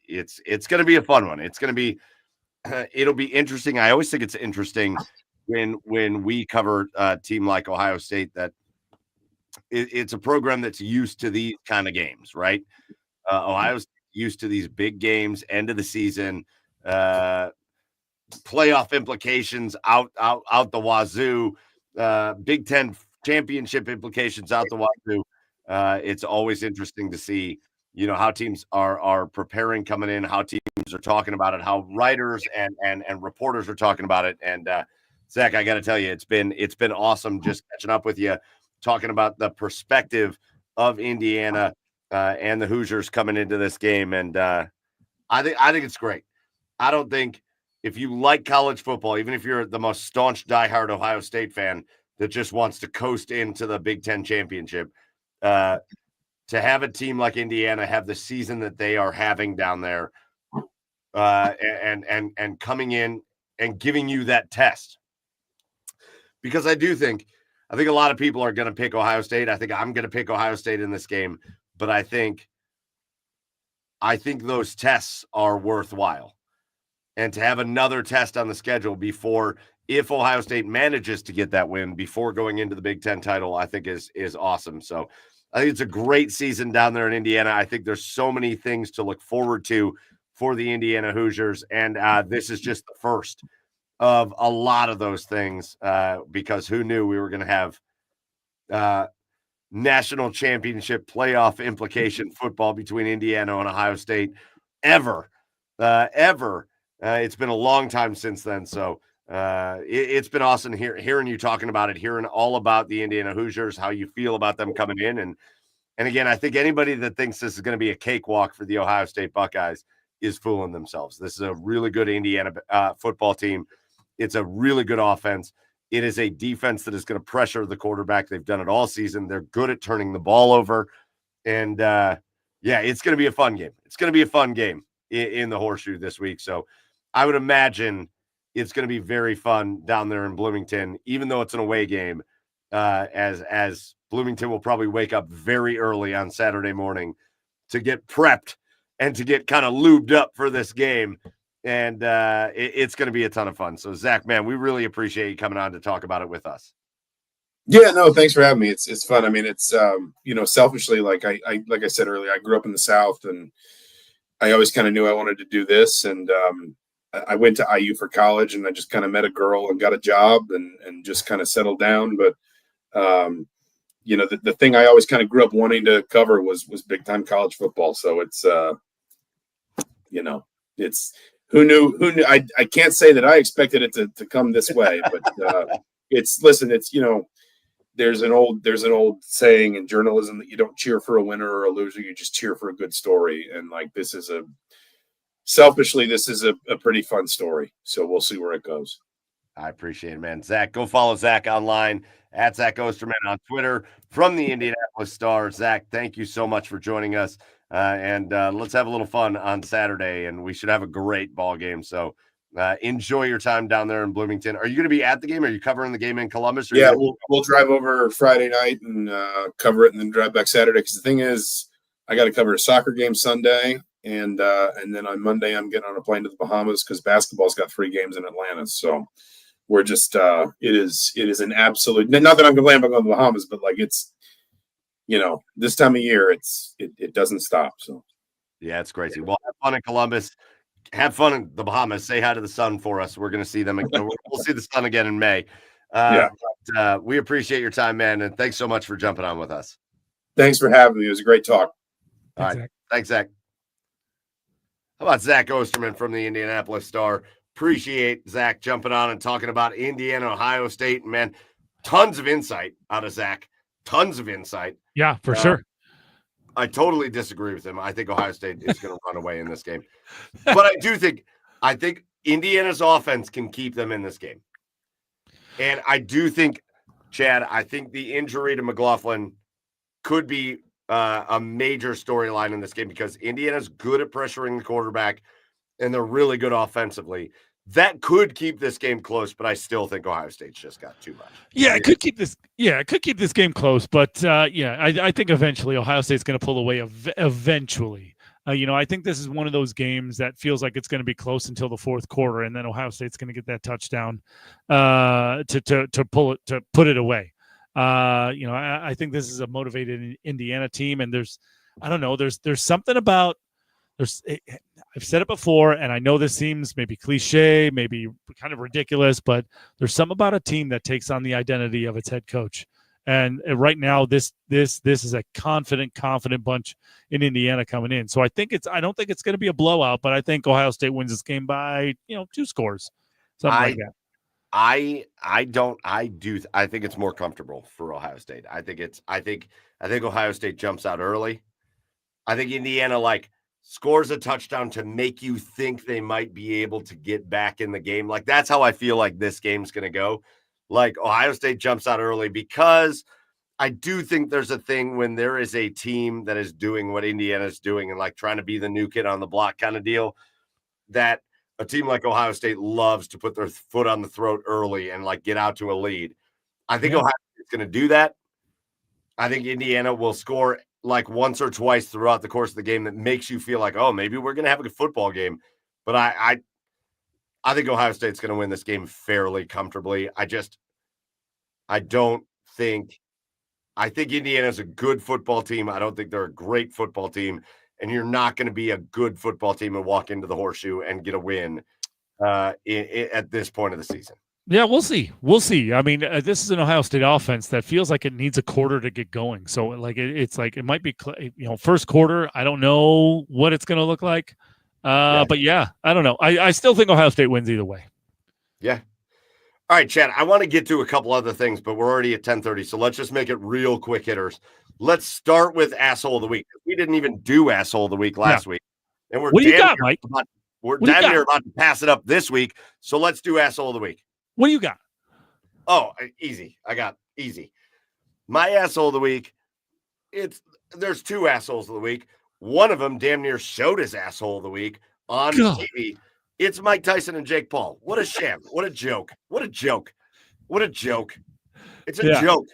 It's going to be a fun one. It's going to be it'll be interesting. I always think it's interesting when we cover a team like Ohio State that it's a program that's used to these kind of games, right? Ohio's used to these big games, end of the season, playoff implications out the wazoo, Big Ten championship implications out the wazoo. It's always interesting to see, how teams are preparing coming in, how teams are talking about it, how writers and reporters are talking about it. And Zach, I got to tell you, it's been awesome just catching up with you, talking about the perspective of Indiana and the Hoosiers coming into this game. And I think it's great. I don't think if you like college football, even if you're the most staunch diehard Ohio State fan that just wants to coast into the Big Ten championship, to have a team like Indiana have the season that they are having down there, and coming in and giving you that test, because I think a lot of people are going to pick Ohio State. I think I'm going to pick Ohio State in this game, but I think those tests are worthwhile. And to have another test on the schedule before, if Ohio State manages to get that win before going into the Big Ten title, I think is awesome. So I think it's a great season down there in Indiana. I think there's so many things to look forward to for the Indiana Hoosiers. And this is just the first of a lot of those things, because who knew we were going to have national championship playoff implication football between Indiana and Ohio State ever. It's been a long time since then. So it's been awesome hearing you talking about it, hearing all about the Indiana Hoosiers, how you feel about them coming in. And again, I think anybody that thinks this is going to be a cakewalk for the Ohio State Buckeyes is fooling themselves. This is a really good Indiana football team. It's a really good offense. It is a defense that is going to pressure the quarterback. They've done it all season. They're good at turning the ball over. And it's going to be a fun game. It's going to be a fun game in the Horseshoe this week. So I would imagine it's going to be very fun down there in Bloomington, even though it's an away game, as Bloomington will probably wake up very early on Saturday morning to get prepped and to get kind of lubed up for this game. And it's going to be a ton of fun. So, Zach, man, we really appreciate you coming on to talk about it with us. Yeah, no, thanks for having me. It's fun. I mean, it's selfishly, like I said earlier, I grew up in the South, and I always kind of knew I wanted to do this. And I went to IU for college, and I just kind of met a girl and got a job and just kind of settled down. But the thing I always kind of grew up wanting to cover was big time college football. So it's it's who knew I can't say that I expected it to come this way, but there's an old saying in journalism that you don't cheer for a winner or a loser, you just cheer for a good story. And like this is a pretty fun story. So we'll see where it goes. I appreciate it, man. Zach, go follow Zach online at Zach Osterman on Twitter from the Indianapolis Star. Zach, thank you so much for joining us. And let's have a little fun on Saturday, and we should have a great ball game. So enjoy your time down there in Bloomington. Are you going to be at the game? Are you covering the game in Columbus? Yeah, we'll drive over Friday night and cover it and then drive back Saturday. Because the thing is, I got to cover a soccer game Sunday and then on Monday I'm getting on a plane to the Bahamas because basketball's got 3 games in Atlanta. So we're just it is an absolute, not that I'm complaining about going to the Bahamas, but like it's, this time of year it doesn't stop. So yeah, it's crazy. Well, have fun in Columbus. Have fun in the Bahamas. Say hi to the sun for us. We're going to see them. We'll see the sun again in May. But, we appreciate your time, man, and thanks so much for jumping on with us. Thanks for having me. It was a great talk. All right. Thanks, Zach. How about Zach Osterman from the Indianapolis Star? Appreciate Zach jumping on and talking about Indiana, Ohio State. Man, tons of insight out of Zach. Tons of insight. Yeah, for sure. I totally disagree with him. I think Ohio State is going to run away in this game. But I think Indiana's offense can keep them in this game. And I do think, Chad, I think the injury to McLaughlin could be a major storyline in this game because Indiana's good at pressuring the quarterback and they're really good offensively. That could keep this game close, but I still think Ohio State's just got too much. Yeah, it could keep this. Yeah, it could keep this game close, but I think eventually Ohio State's going to pull away. Eventually, I think this is one of those games that feels like it's going to be close until the fourth quarter, and then Ohio State's going to get that touchdown to put it away. I think this is a motivated Indiana team, and there's something about. I've said it before, and I know this seems maybe cliche, maybe kind of ridiculous, but there's something about a team that takes on the identity of its head coach. And right now, this is a confident bunch in Indiana coming in. So I don't think it's going to be a blowout, but I think Ohio State wins this game by 2 scores, something like that. I think it's more comfortable for Ohio State. I think Ohio State jumps out early. I think Indiana scores a touchdown to make you think they might be able to get back in the game. That's how I feel like this game's going to go. Ohio State jumps out early because I do think there's a thing when there is a team that is doing what Indiana's doing and trying to be the new kid on the block kind of deal, that a team like Ohio State loves to put their foot on the throat early and get out to a lead. I think Ohio State's going to do that. I think Indiana will score once or twice throughout the course of the game that makes you feel oh, maybe we're going to have a good football game. But I think Ohio State's going to win this game fairly comfortably. I think Indiana's a good football team. I don't think they're a great football team. And you're not going to be a good football team and walk into the horseshoe and get a win at this point of the season. Yeah, we'll see. I mean, this is an Ohio State offense that feels like it needs a quarter to get going. So, it might be, first quarter. I don't know what it's going to look like. But yeah, I don't know. I still think Ohio State wins either way. Yeah. All right, Chad, I want to get to a couple other things, but we're already at 10:30. So let's just make it real quick hitters. Let's start with Asshole of the Week. We didn't even do Asshole of the Week last week. And what do you got, Mike? We're damn near about to pass it up this week. So let's do Asshole of the Week. What do you got? Oh, easy. I got easy. My asshole of the week. There's 2 assholes of the week. One of them damn near showed his asshole of the week on TV. It's Mike Tyson and Jake Paul. What a sham. What a joke. What a joke. What a joke. It's a joke.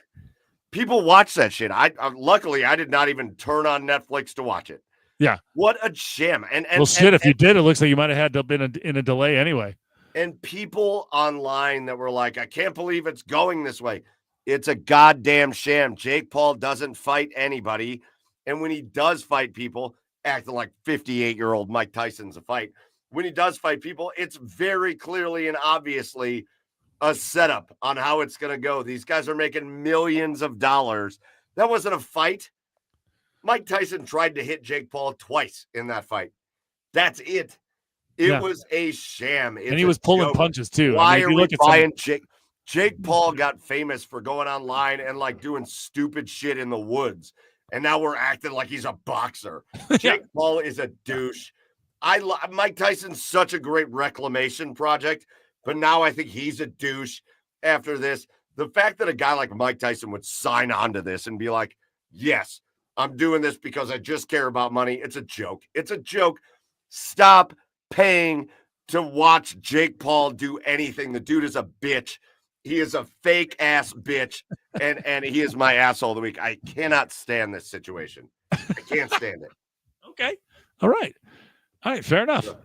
People watch that shit. Luckily I did not even turn on Netflix to watch it. Yeah. What a sham. If you did, it looks like you might have had been in a delay anyway. And people online that were I can't believe it's going this way. It's a goddamn sham. Jake Paul doesn't fight anybody. And when he does fight people, acting like 58-year-old Mike Tyson's a fight. When he does fight people, it's very clearly and obviously a setup on how it's going to go. These guys are making millions of dollars. That wasn't a fight. Mike Tyson tried to hit Jake Paul twice in that fight. That's it. It was a sham. And he was pulling punches too. Why are we buying Jake? Jake Paul got famous for going online and doing stupid shit in the woods. And now we're acting like he's a boxer. Jake Paul is a douche. Mike Tyson's such a great reclamation project, but now I think he's a douche after this. The fact that a guy like Mike Tyson would sign on to this and be like, yes, I'm doing this because I just care about money. It's a joke. It's a joke. Stop paying to watch Jake Paul do anything. The dude is a bitch. He is a fake ass bitch. And he is my asshole of the week. I cannot stand this situation. I can't stand it. Okay. All right. All right, fair enough.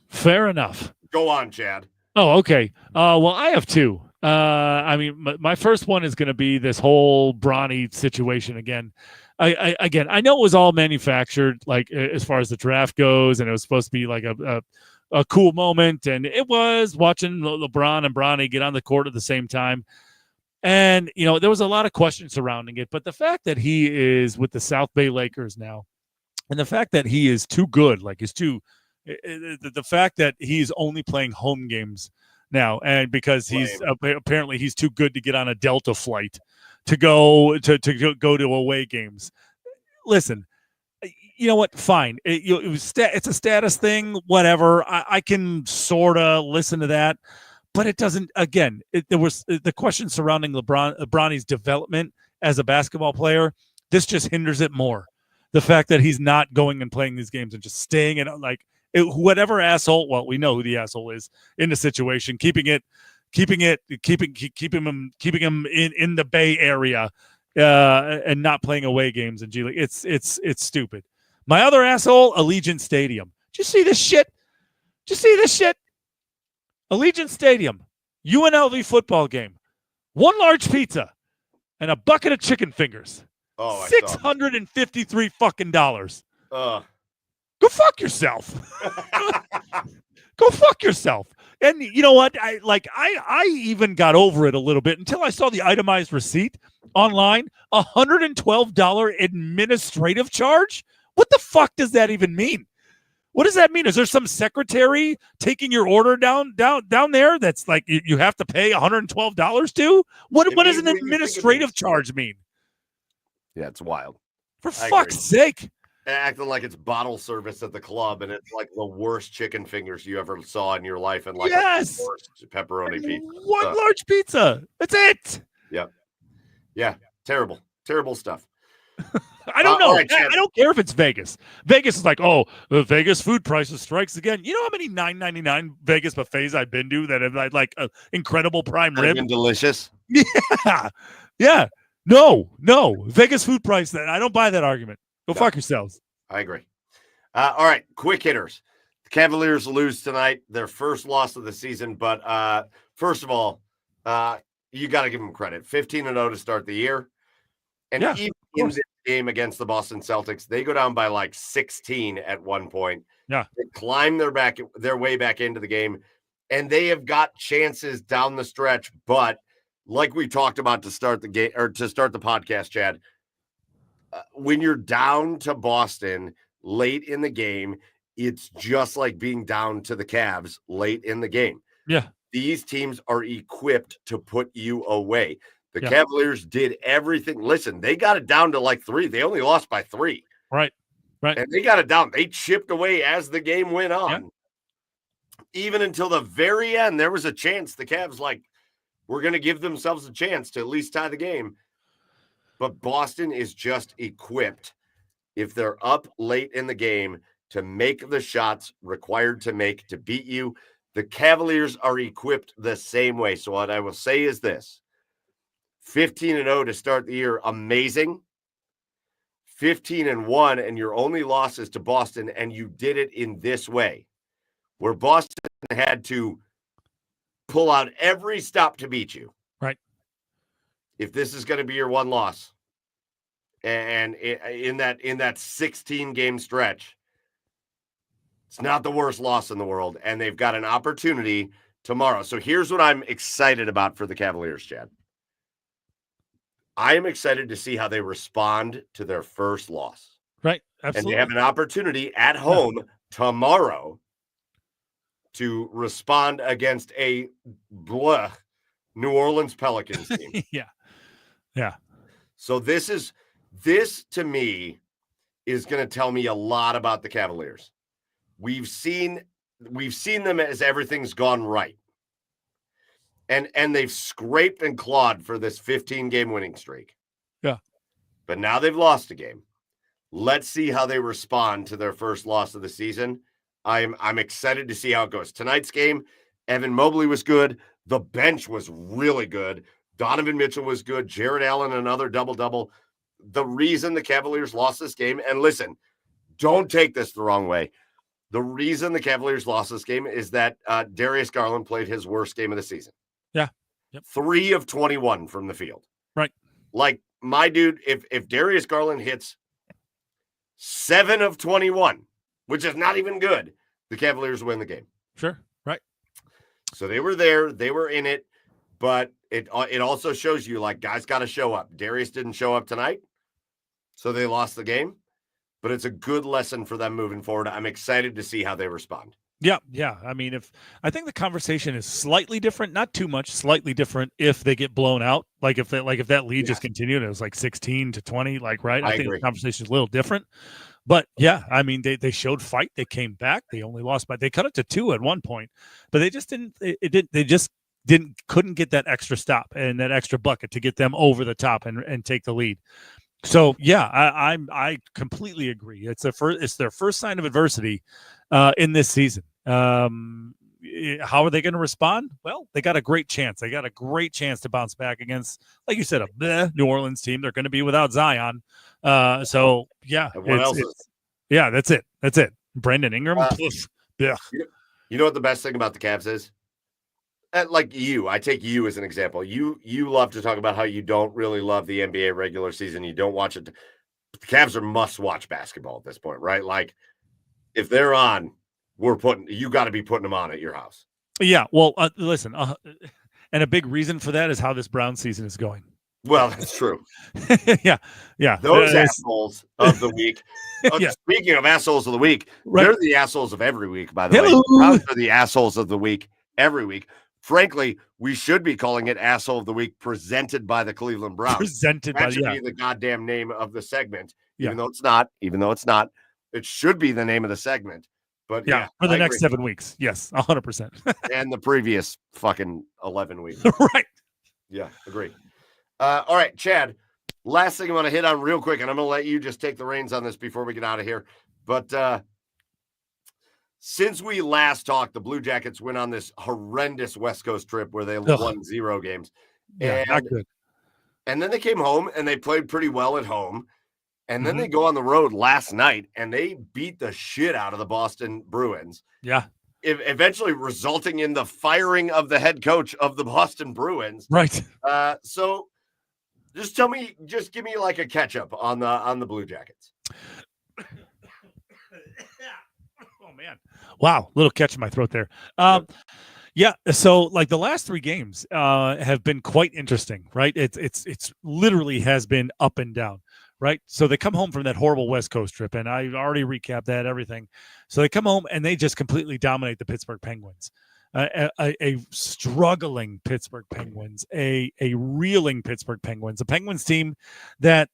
Fair enough. Go on, Chad. Oh, okay. Well, I have two. I mean, my first one is going to be this whole Bronny situation again. I know it was all manufactured, like as far as the draft goes, and it was supposed to be like a cool moment, and it was watching LeBron and Bronny get on the court at the same time. And, there was a lot of questions surrounding it, but the fact that he is with the South Bay Lakers now, and the fact that he is too good, like the fact that he's only playing home games now, and because apparently he's too good to get on a Delta flight to go to away games. Listen, you know what? Fine. It's a status thing, whatever. I can sort of listen to that. But it doesn't. Again, there was the question surrounding Bronny's development as a basketball player. This just hinders it more. The fact that he's not going and playing these games and just staying in, whatever asshole. Well, we know who the asshole is in the situation, keeping him in the Bay Area, and not playing away games in G League. It's stupid. My other asshole, Allegiant Stadium. Did you see this shit? Allegiant Stadium, UNLV football game, one large pizza, and a bucket of chicken fingers. Oh, $653 fucking dollars. Go fuck yourself. Go fuck yourself. And you know what? I even got over it a little bit until I saw the itemized receipt online. $112 administrative charge. What the fuck does that even mean? What does that mean? Is there some secretary taking your order down there that's like you have to pay $112 to? What does an administrative charge mean? Yeah, it's wild. For fuck's sake. Acting like it's bottle service at the club, and it's like the worst chicken fingers you ever saw in your life, and like the worst pepperoni pizza. One large pizza. That's it. Yep. Yeah. Terrible stuff. I don't know. Right, I don't care if it's Vegas. Vegas is like, the Vegas food prices strikes again. You know how many $9.99 Vegas buffets I've been to that have had like incredible prime rib? Been delicious. Yeah. No. Vegas food price. I don't buy that argument. Go fuck yourselves. I agree. All right, quick hitters. The Cavaliers lose tonight, their first loss of the season. But first of all, you got to give them credit. 15-0 to start the year. And even in this game against the Boston Celtics, they go down by like 16 at one point. Yeah. They climb their way back into the game, and they have got chances down the stretch. But like we talked about to start the game or to start the podcast, Chad, when you're down to Boston late in the game, it's just like being down to the Cavs late in the game. Yeah. These teams are equipped to put you away. The Cavaliers did everything. Listen, they got it down to like 3. They only lost by 3. Right. And they got it down. They chipped away as the game went on. Yeah. Even until the very end, there was a chance the Cavs were going to give themselves a chance to at least tie the game. But Boston is just equipped, if they're up late in the game, to make the shots required to make to beat you. The Cavaliers are equipped the same way. So what I will say is this. 15-0 to start the year, amazing. 15-1, and your only loss is to Boston, and you did it in this way, where Boston had to pull out every stop to beat you. Right. If this is going to be your one loss, and in that 16-game stretch, it's not the worst loss in the world, and they've got an opportunity tomorrow. So here's what I'm excited about for the Cavaliers, Chad. I am excited to see how they respond to their first loss. Right. Absolutely. And they have an opportunity at home tomorrow to respond against a New Orleans Pelicans team. Yeah. So this to me is going to tell me a lot about the Cavaliers. We've seen them as everything's gone right. And they've scraped and clawed for this 15-game winning streak. Yeah. But now they've lost a game. Let's see how they respond to their first loss of the season. I'm excited to see how it goes. Tonight's game, Evan Mobley was good. The bench was really good. Donovan Mitchell was good. Jared Allen, another double-double. The reason the Cavaliers lost this game, and listen, don't take this the wrong way. The reason the Cavaliers lost this game is that Darius Garland played his worst game of the season. Yeah. Yep. 3 of 21 from the field. Right. Like, my dude, if Darius Garland hits 7 of 21, which is not even good, the Cavaliers win the game. Sure. Right. So they were there. They were in it. But it also shows you, like, guys got to show up. Darius didn't show up tonight, so they lost the game. But it's a good lesson for them moving forward. I'm excited to see how they respond. Yeah. I mean, I think the conversation is slightly different, not too much, slightly different if they get blown out. Like if that lead just continued, it was like 16-20, like, right? I think agree. the conversation is a little different. But yeah, I mean, they showed fight. They came back. They only lost they cut it to 2 at one point, but they just couldn't get that extra stop and that extra bucket to get them over the top and take the lead. So yeah, I completely agree. It's their first sign of adversity in this season. How are they going to respond? Well, they got a great chance. They got a great chance to bounce back against, like you said, a New Orleans team. They're going to be without Zion. So yeah, that's it. Brandon Ingram. Yeah. You know what the best thing about the Cavs is? Like you, I take you as an example. You love to talk about how you don't really love the NBA regular season. You don't watch it. The Cavs are must-watch basketball at this point, right? Like, if they're on, you got to be putting them on at your house. Yeah. Well, listen, and a big reason for that is how this Brown season is going. Well, that's true. Yeah. Those assholes of the week. Speaking of assholes of the week, they're the assholes of every week, by the way. Browns are the assholes of the week every week. Frankly, we should be calling it Asshole of the Week, presented by the Cleveland Browns. That should be the goddamn name of the segment, even though it's not. It should be the name of the segment. But yeah, for the next 7 weeks. Yes, 100%. And the previous fucking 11 weeks. Right. Yeah, agree. All right, Chad, last thing I want to hit on real quick, and I'm going to let you just take the reins on this before we get out of here. But since we last talked, the Blue Jackets went on this horrendous West Coast trip where they won 0 games. Yeah, not good. And then they came home and they played pretty well at home. And then they go on the road last night and they beat the shit out of the Boston Bruins. Yeah. Eventually resulting in the firing of the head coach of the Boston Bruins. Right. So just give me like a catch up on the Blue Jackets. Oh man. Wow. Little catch in my throat there. Yeah. So like the last 3 games have been quite interesting, right? It's literally has been up and down, right? So they come home from that horrible West Coast trip, and I already recapped that, everything. So they come home and they just completely dominate the Pittsburgh Penguins. A struggling Pittsburgh Penguins, a reeling Pittsburgh Penguins, a Penguins team that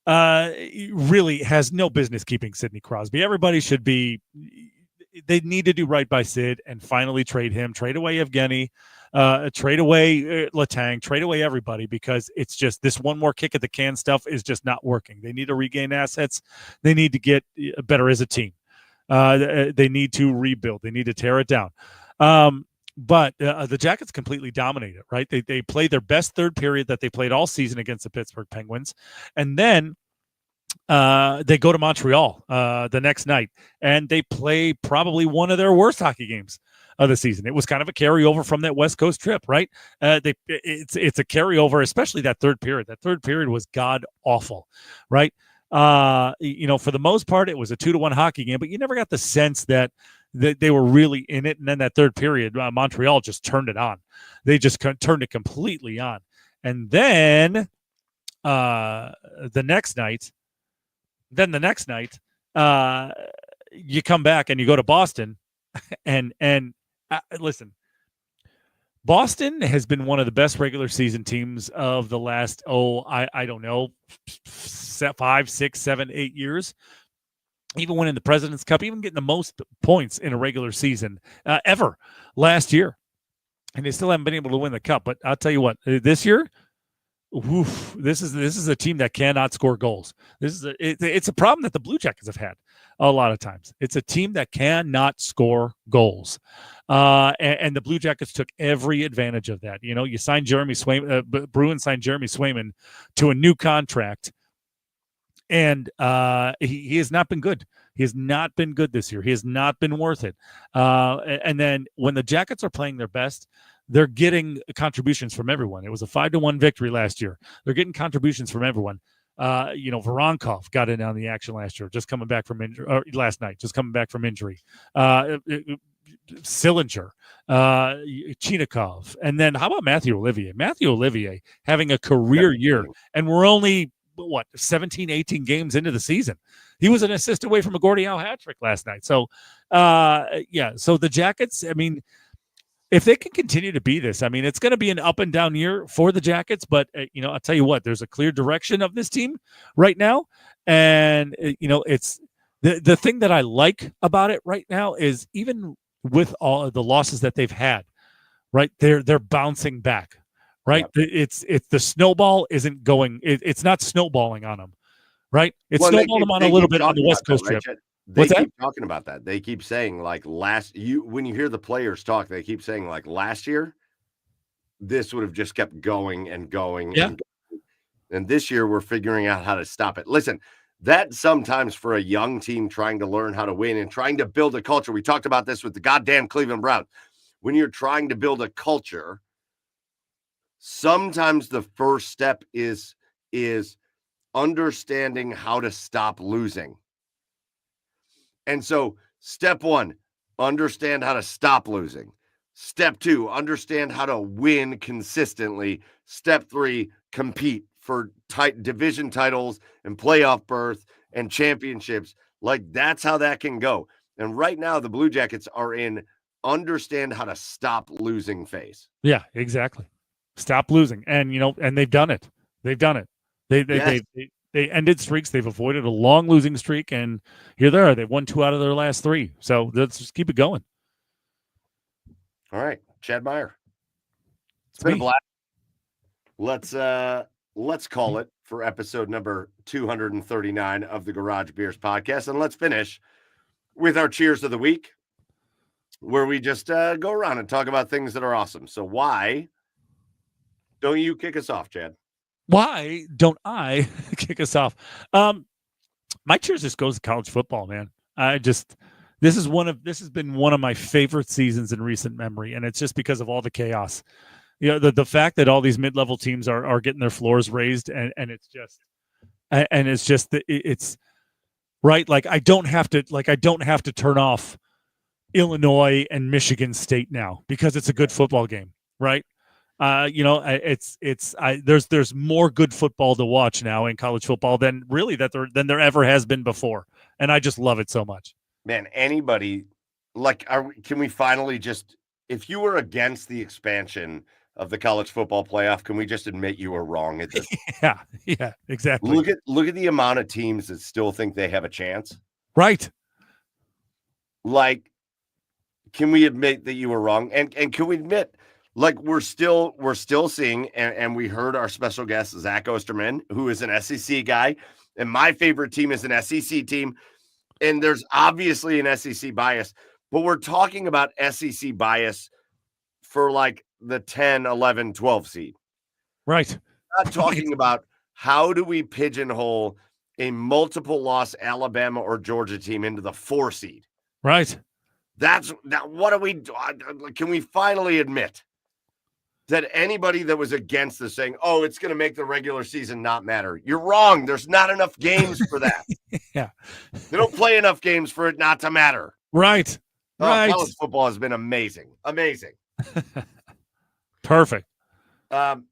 really has no business keeping Sidney Crosby. Everybody should be. They need to do right by Sid and finally trade him, trade away Evgeny, trade away Letang, trade away everybody, because it's just this one more kick at the can stuff is just not working. They need to regain assets. They need to get better as a team. They need to rebuild. They need to tear it down. But the Jackets completely dominated, right? They played their best third period that they played all season against the Pittsburgh Penguins. And then they go to Montreal the next night, and they play probably one of their worst hockey games of the season. It was kind of a carryover from that West Coast trip, right? It's a carryover, especially that third period. That third period was god awful, right? For the most part, it was a 2-1 hockey game, but you never got the sense that they were really in it. And then that third period, Montreal just turned it on. They just turned it completely on. And then the next night, you come back and you go to Boston, and listen, Boston has been one of the best regular season teams of the last, I don't know, 5, 6, 7, 8 years. Even winning the President's Cup, even getting the most points in a regular season ever last year. And they still haven't been able to win the Cup. But I'll tell you what, this year, this is a team that cannot score goals. It's a problem that the Blue Jackets have had a lot of times. It's a team that cannot score goals, and the Blue Jackets took every advantage of that. You signed Jeremy Swayman. Bruins signed Jeremy Swayman to a new contract, And he has not been good. He has not been good this year. He has not been worth it. And then when the Jackets are playing their best, they're getting contributions from everyone. It was a 5-1 victory last year. They're getting contributions from everyone. Voronkov got in on the action last year, just coming back from injury, or last night, just coming back from injury. Sillinger, Chinikov, and then how about Matthew Olivier? Matthew Olivier having a career year, and we're only 17, 18 games into the season. He was an assist away from a Gordie Howe hat trick last night. So, so the Jackets, I mean, if they can continue to be this, I mean, it's going to be an up and down year for the Jackets, but I'll tell you what, there's a clear direction of this team right now. And, it's the thing that I like about it right now is even with all of the losses that they've had, right, they're bouncing back, right? Yep. It's the snowball isn't going, it's not snowballing on them, right? It's snowballing them on a little bit on the West Coast trip. Right? They keep talking about that. They keep saying like when you hear the players talk, they keep saying like last year, this would have just kept going and going. Yeah. And this year we're figuring out how to stop it. Listen, that sometimes for a young team trying to learn how to win and trying to build a culture. We talked about this with the goddamn Cleveland Browns. When you're trying to build a culture, sometimes the first step is understanding how to stop losing. And so step 1, understand how to stop losing. Step 2, understand how to win consistently. Step 3, compete for division titles and playoff berth and championships. Like that's how that can go. And right now the Blue Jackets are in understand how to stop losing phase. Yeah, exactly. Stop losing. And, and they've done it. They've done it. They ended streaks. They've avoided a long losing streak, and here they are. They've won 2 out of their last 3. So let's just keep it going. All right, Chad Meyer. It's been a blast. Let's call it for episode number 239 of the Garage Beers podcast, and let's finish with our cheers of the week, where we just go around and talk about things that are awesome. So why don't you kick us off, Chad? Why don't I kick us off? My cheers just goes to college football, man. This has been one of my favorite seasons in recent memory, and it's just because of all the chaos. The fact that all these mid-level teams are getting their floors raised, and it's right. Like I don't have to turn off Illinois and Michigan State now because it's a good football game, right? There's more good football to watch now in college football than there ever has been before. And I just love it so much. Man, anybody can we finally if you were against the expansion of the college football playoff, can we just admit you were wrong at this? Yeah, exactly. Look at the amount of teams that still think they have a chance. Right. Like, can we admit that you were wrong? And can we admit, like, we're still seeing, and we heard our special guest, Zach Osterman, who is an SEC guy, and my favorite team is an SEC team, and there's obviously an SEC bias, but we're talking about SEC bias for, like, the 10, 11, 12 seed. Right. We're not talking about how do we pigeonhole a multiple-loss Alabama or Georgia team into the 4 seed. Right. What do we – can we finally admit that anybody that was against this saying, oh, it's going to make the regular season not matter? You're wrong. There's not enough games for that. Yeah. They don't play enough games for it not to matter. Right. Right. College football has been amazing. Amazing. Perfect. I'm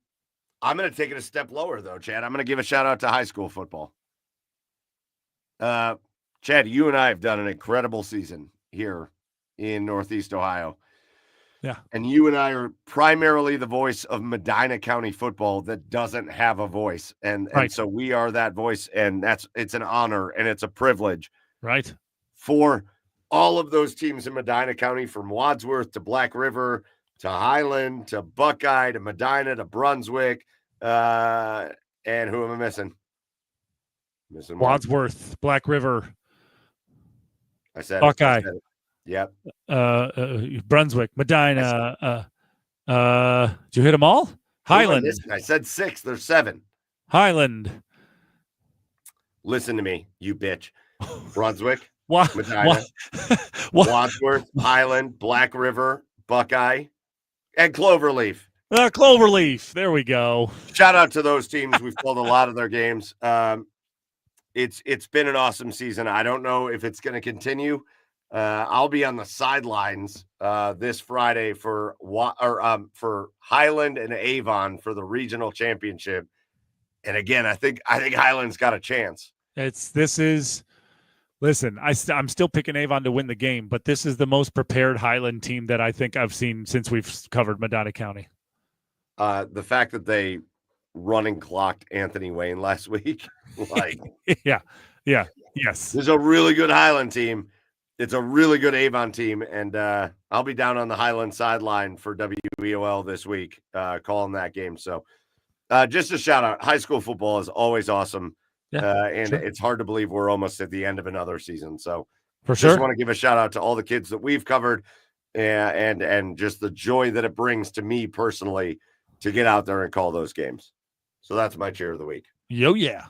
going to take it a step lower, though, Chad. I'm going to give a shout-out to high school football. Chad, you and I have done an incredible season here in Northeast Ohio. Yeah. And you and I are primarily the voice of Medina County football that doesn't have a voice. And so we are that voice, and it's an honor and it's a privilege. Right. For all of those teams in Medina County, from Wadsworth to Black River to Highland to Buckeye to Medina to Brunswick. And who am I missing? Missing Wadsworth, one. Black River. I said Buckeye. Yep. Brunswick, Medina. Did you hit them all? Highland. I said 6. There's 7. Highland. Listen to me, you bitch. Brunswick, What? Medina, Wadsworth, Highland, Black River, Buckeye, and Cloverleaf. Cloverleaf. There we go. Shout out to those teams. We've filled a lot of their games. It's been an awesome season. I don't know if it's going to continue. I'll be on the sidelines this Friday for Highland and Avon for the regional championship. And again, I think Highland's got a chance. Listen, I'm still picking Avon to win the game, but this is the most prepared Highland team that I think I've seen since we've covered Medina County. The fact that they running clocked Anthony Wayne last week, like, yes. There's a really good Highland team. It's a really good Avon team, and I'll be down on the Highland sideline for WEOL this week, calling that game. So, just a shout out. High school football is always awesome, and it's hard to believe we're almost at the end of another season. So, just want to give a shout out to all the kids that we've covered, and just the joy that it brings to me personally to get out there and call those games. So that's my cheer of the week. Yeah.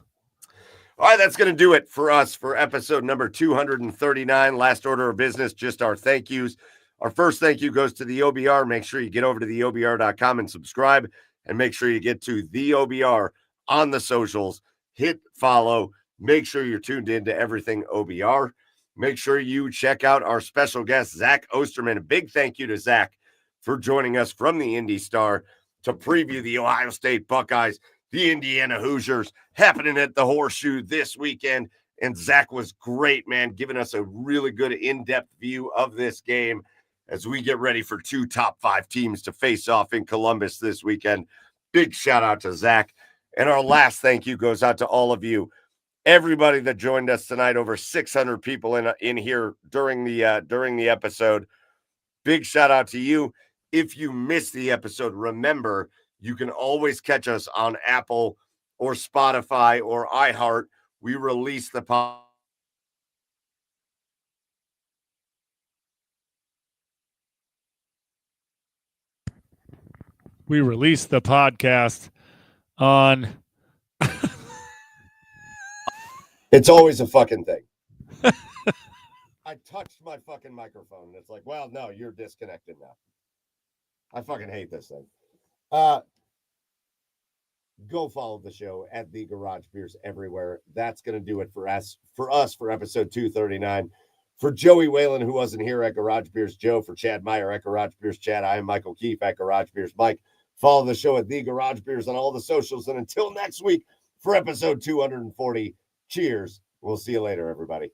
All right, that's going to do it for us for episode number 239. Last order of business, just our thank yous. Our first thank you goes to the OBR. Make sure you get over to theobr.com and subscribe, and make sure you get to the OBR on the socials. Hit follow. Make sure you're tuned in to everything OBR. Make sure you check out our special guest, Zach Osterman. A big thank you to Zach for joining us from the Indy Star to preview the Ohio State Buckeyes, the Indiana Hoosiers, happening at the Horseshoe this weekend. And Zach was great, man, giving us a really good in-depth view of this game as we get ready for 2 top 5 teams to face off in Columbus this weekend. Big shout out to Zach. And our last thank you goes out to all of you, everybody that joined us tonight. Over 600 people in here during the episode. Big shout out to you. If you missed the episode, remember, you can always catch us on Apple or Spotify or iHeart. We release the podcast on. It's always a fucking thing. I touched my fucking microphone. It's like, well, no, you're disconnected now. I fucking hate this thing. Go follow the show at the Garage Beers everywhere. That's going to do it for us for episode 239. For Joey Whalen, who wasn't here at Garage Beers Joe, for Chad Meyer at Garage Beers Chad, I am Michael Keefe at Garage Beers Mike. Follow the show at the Garage Beers on all the socials. And until next week for episode 240, cheers. We'll see you later, everybody.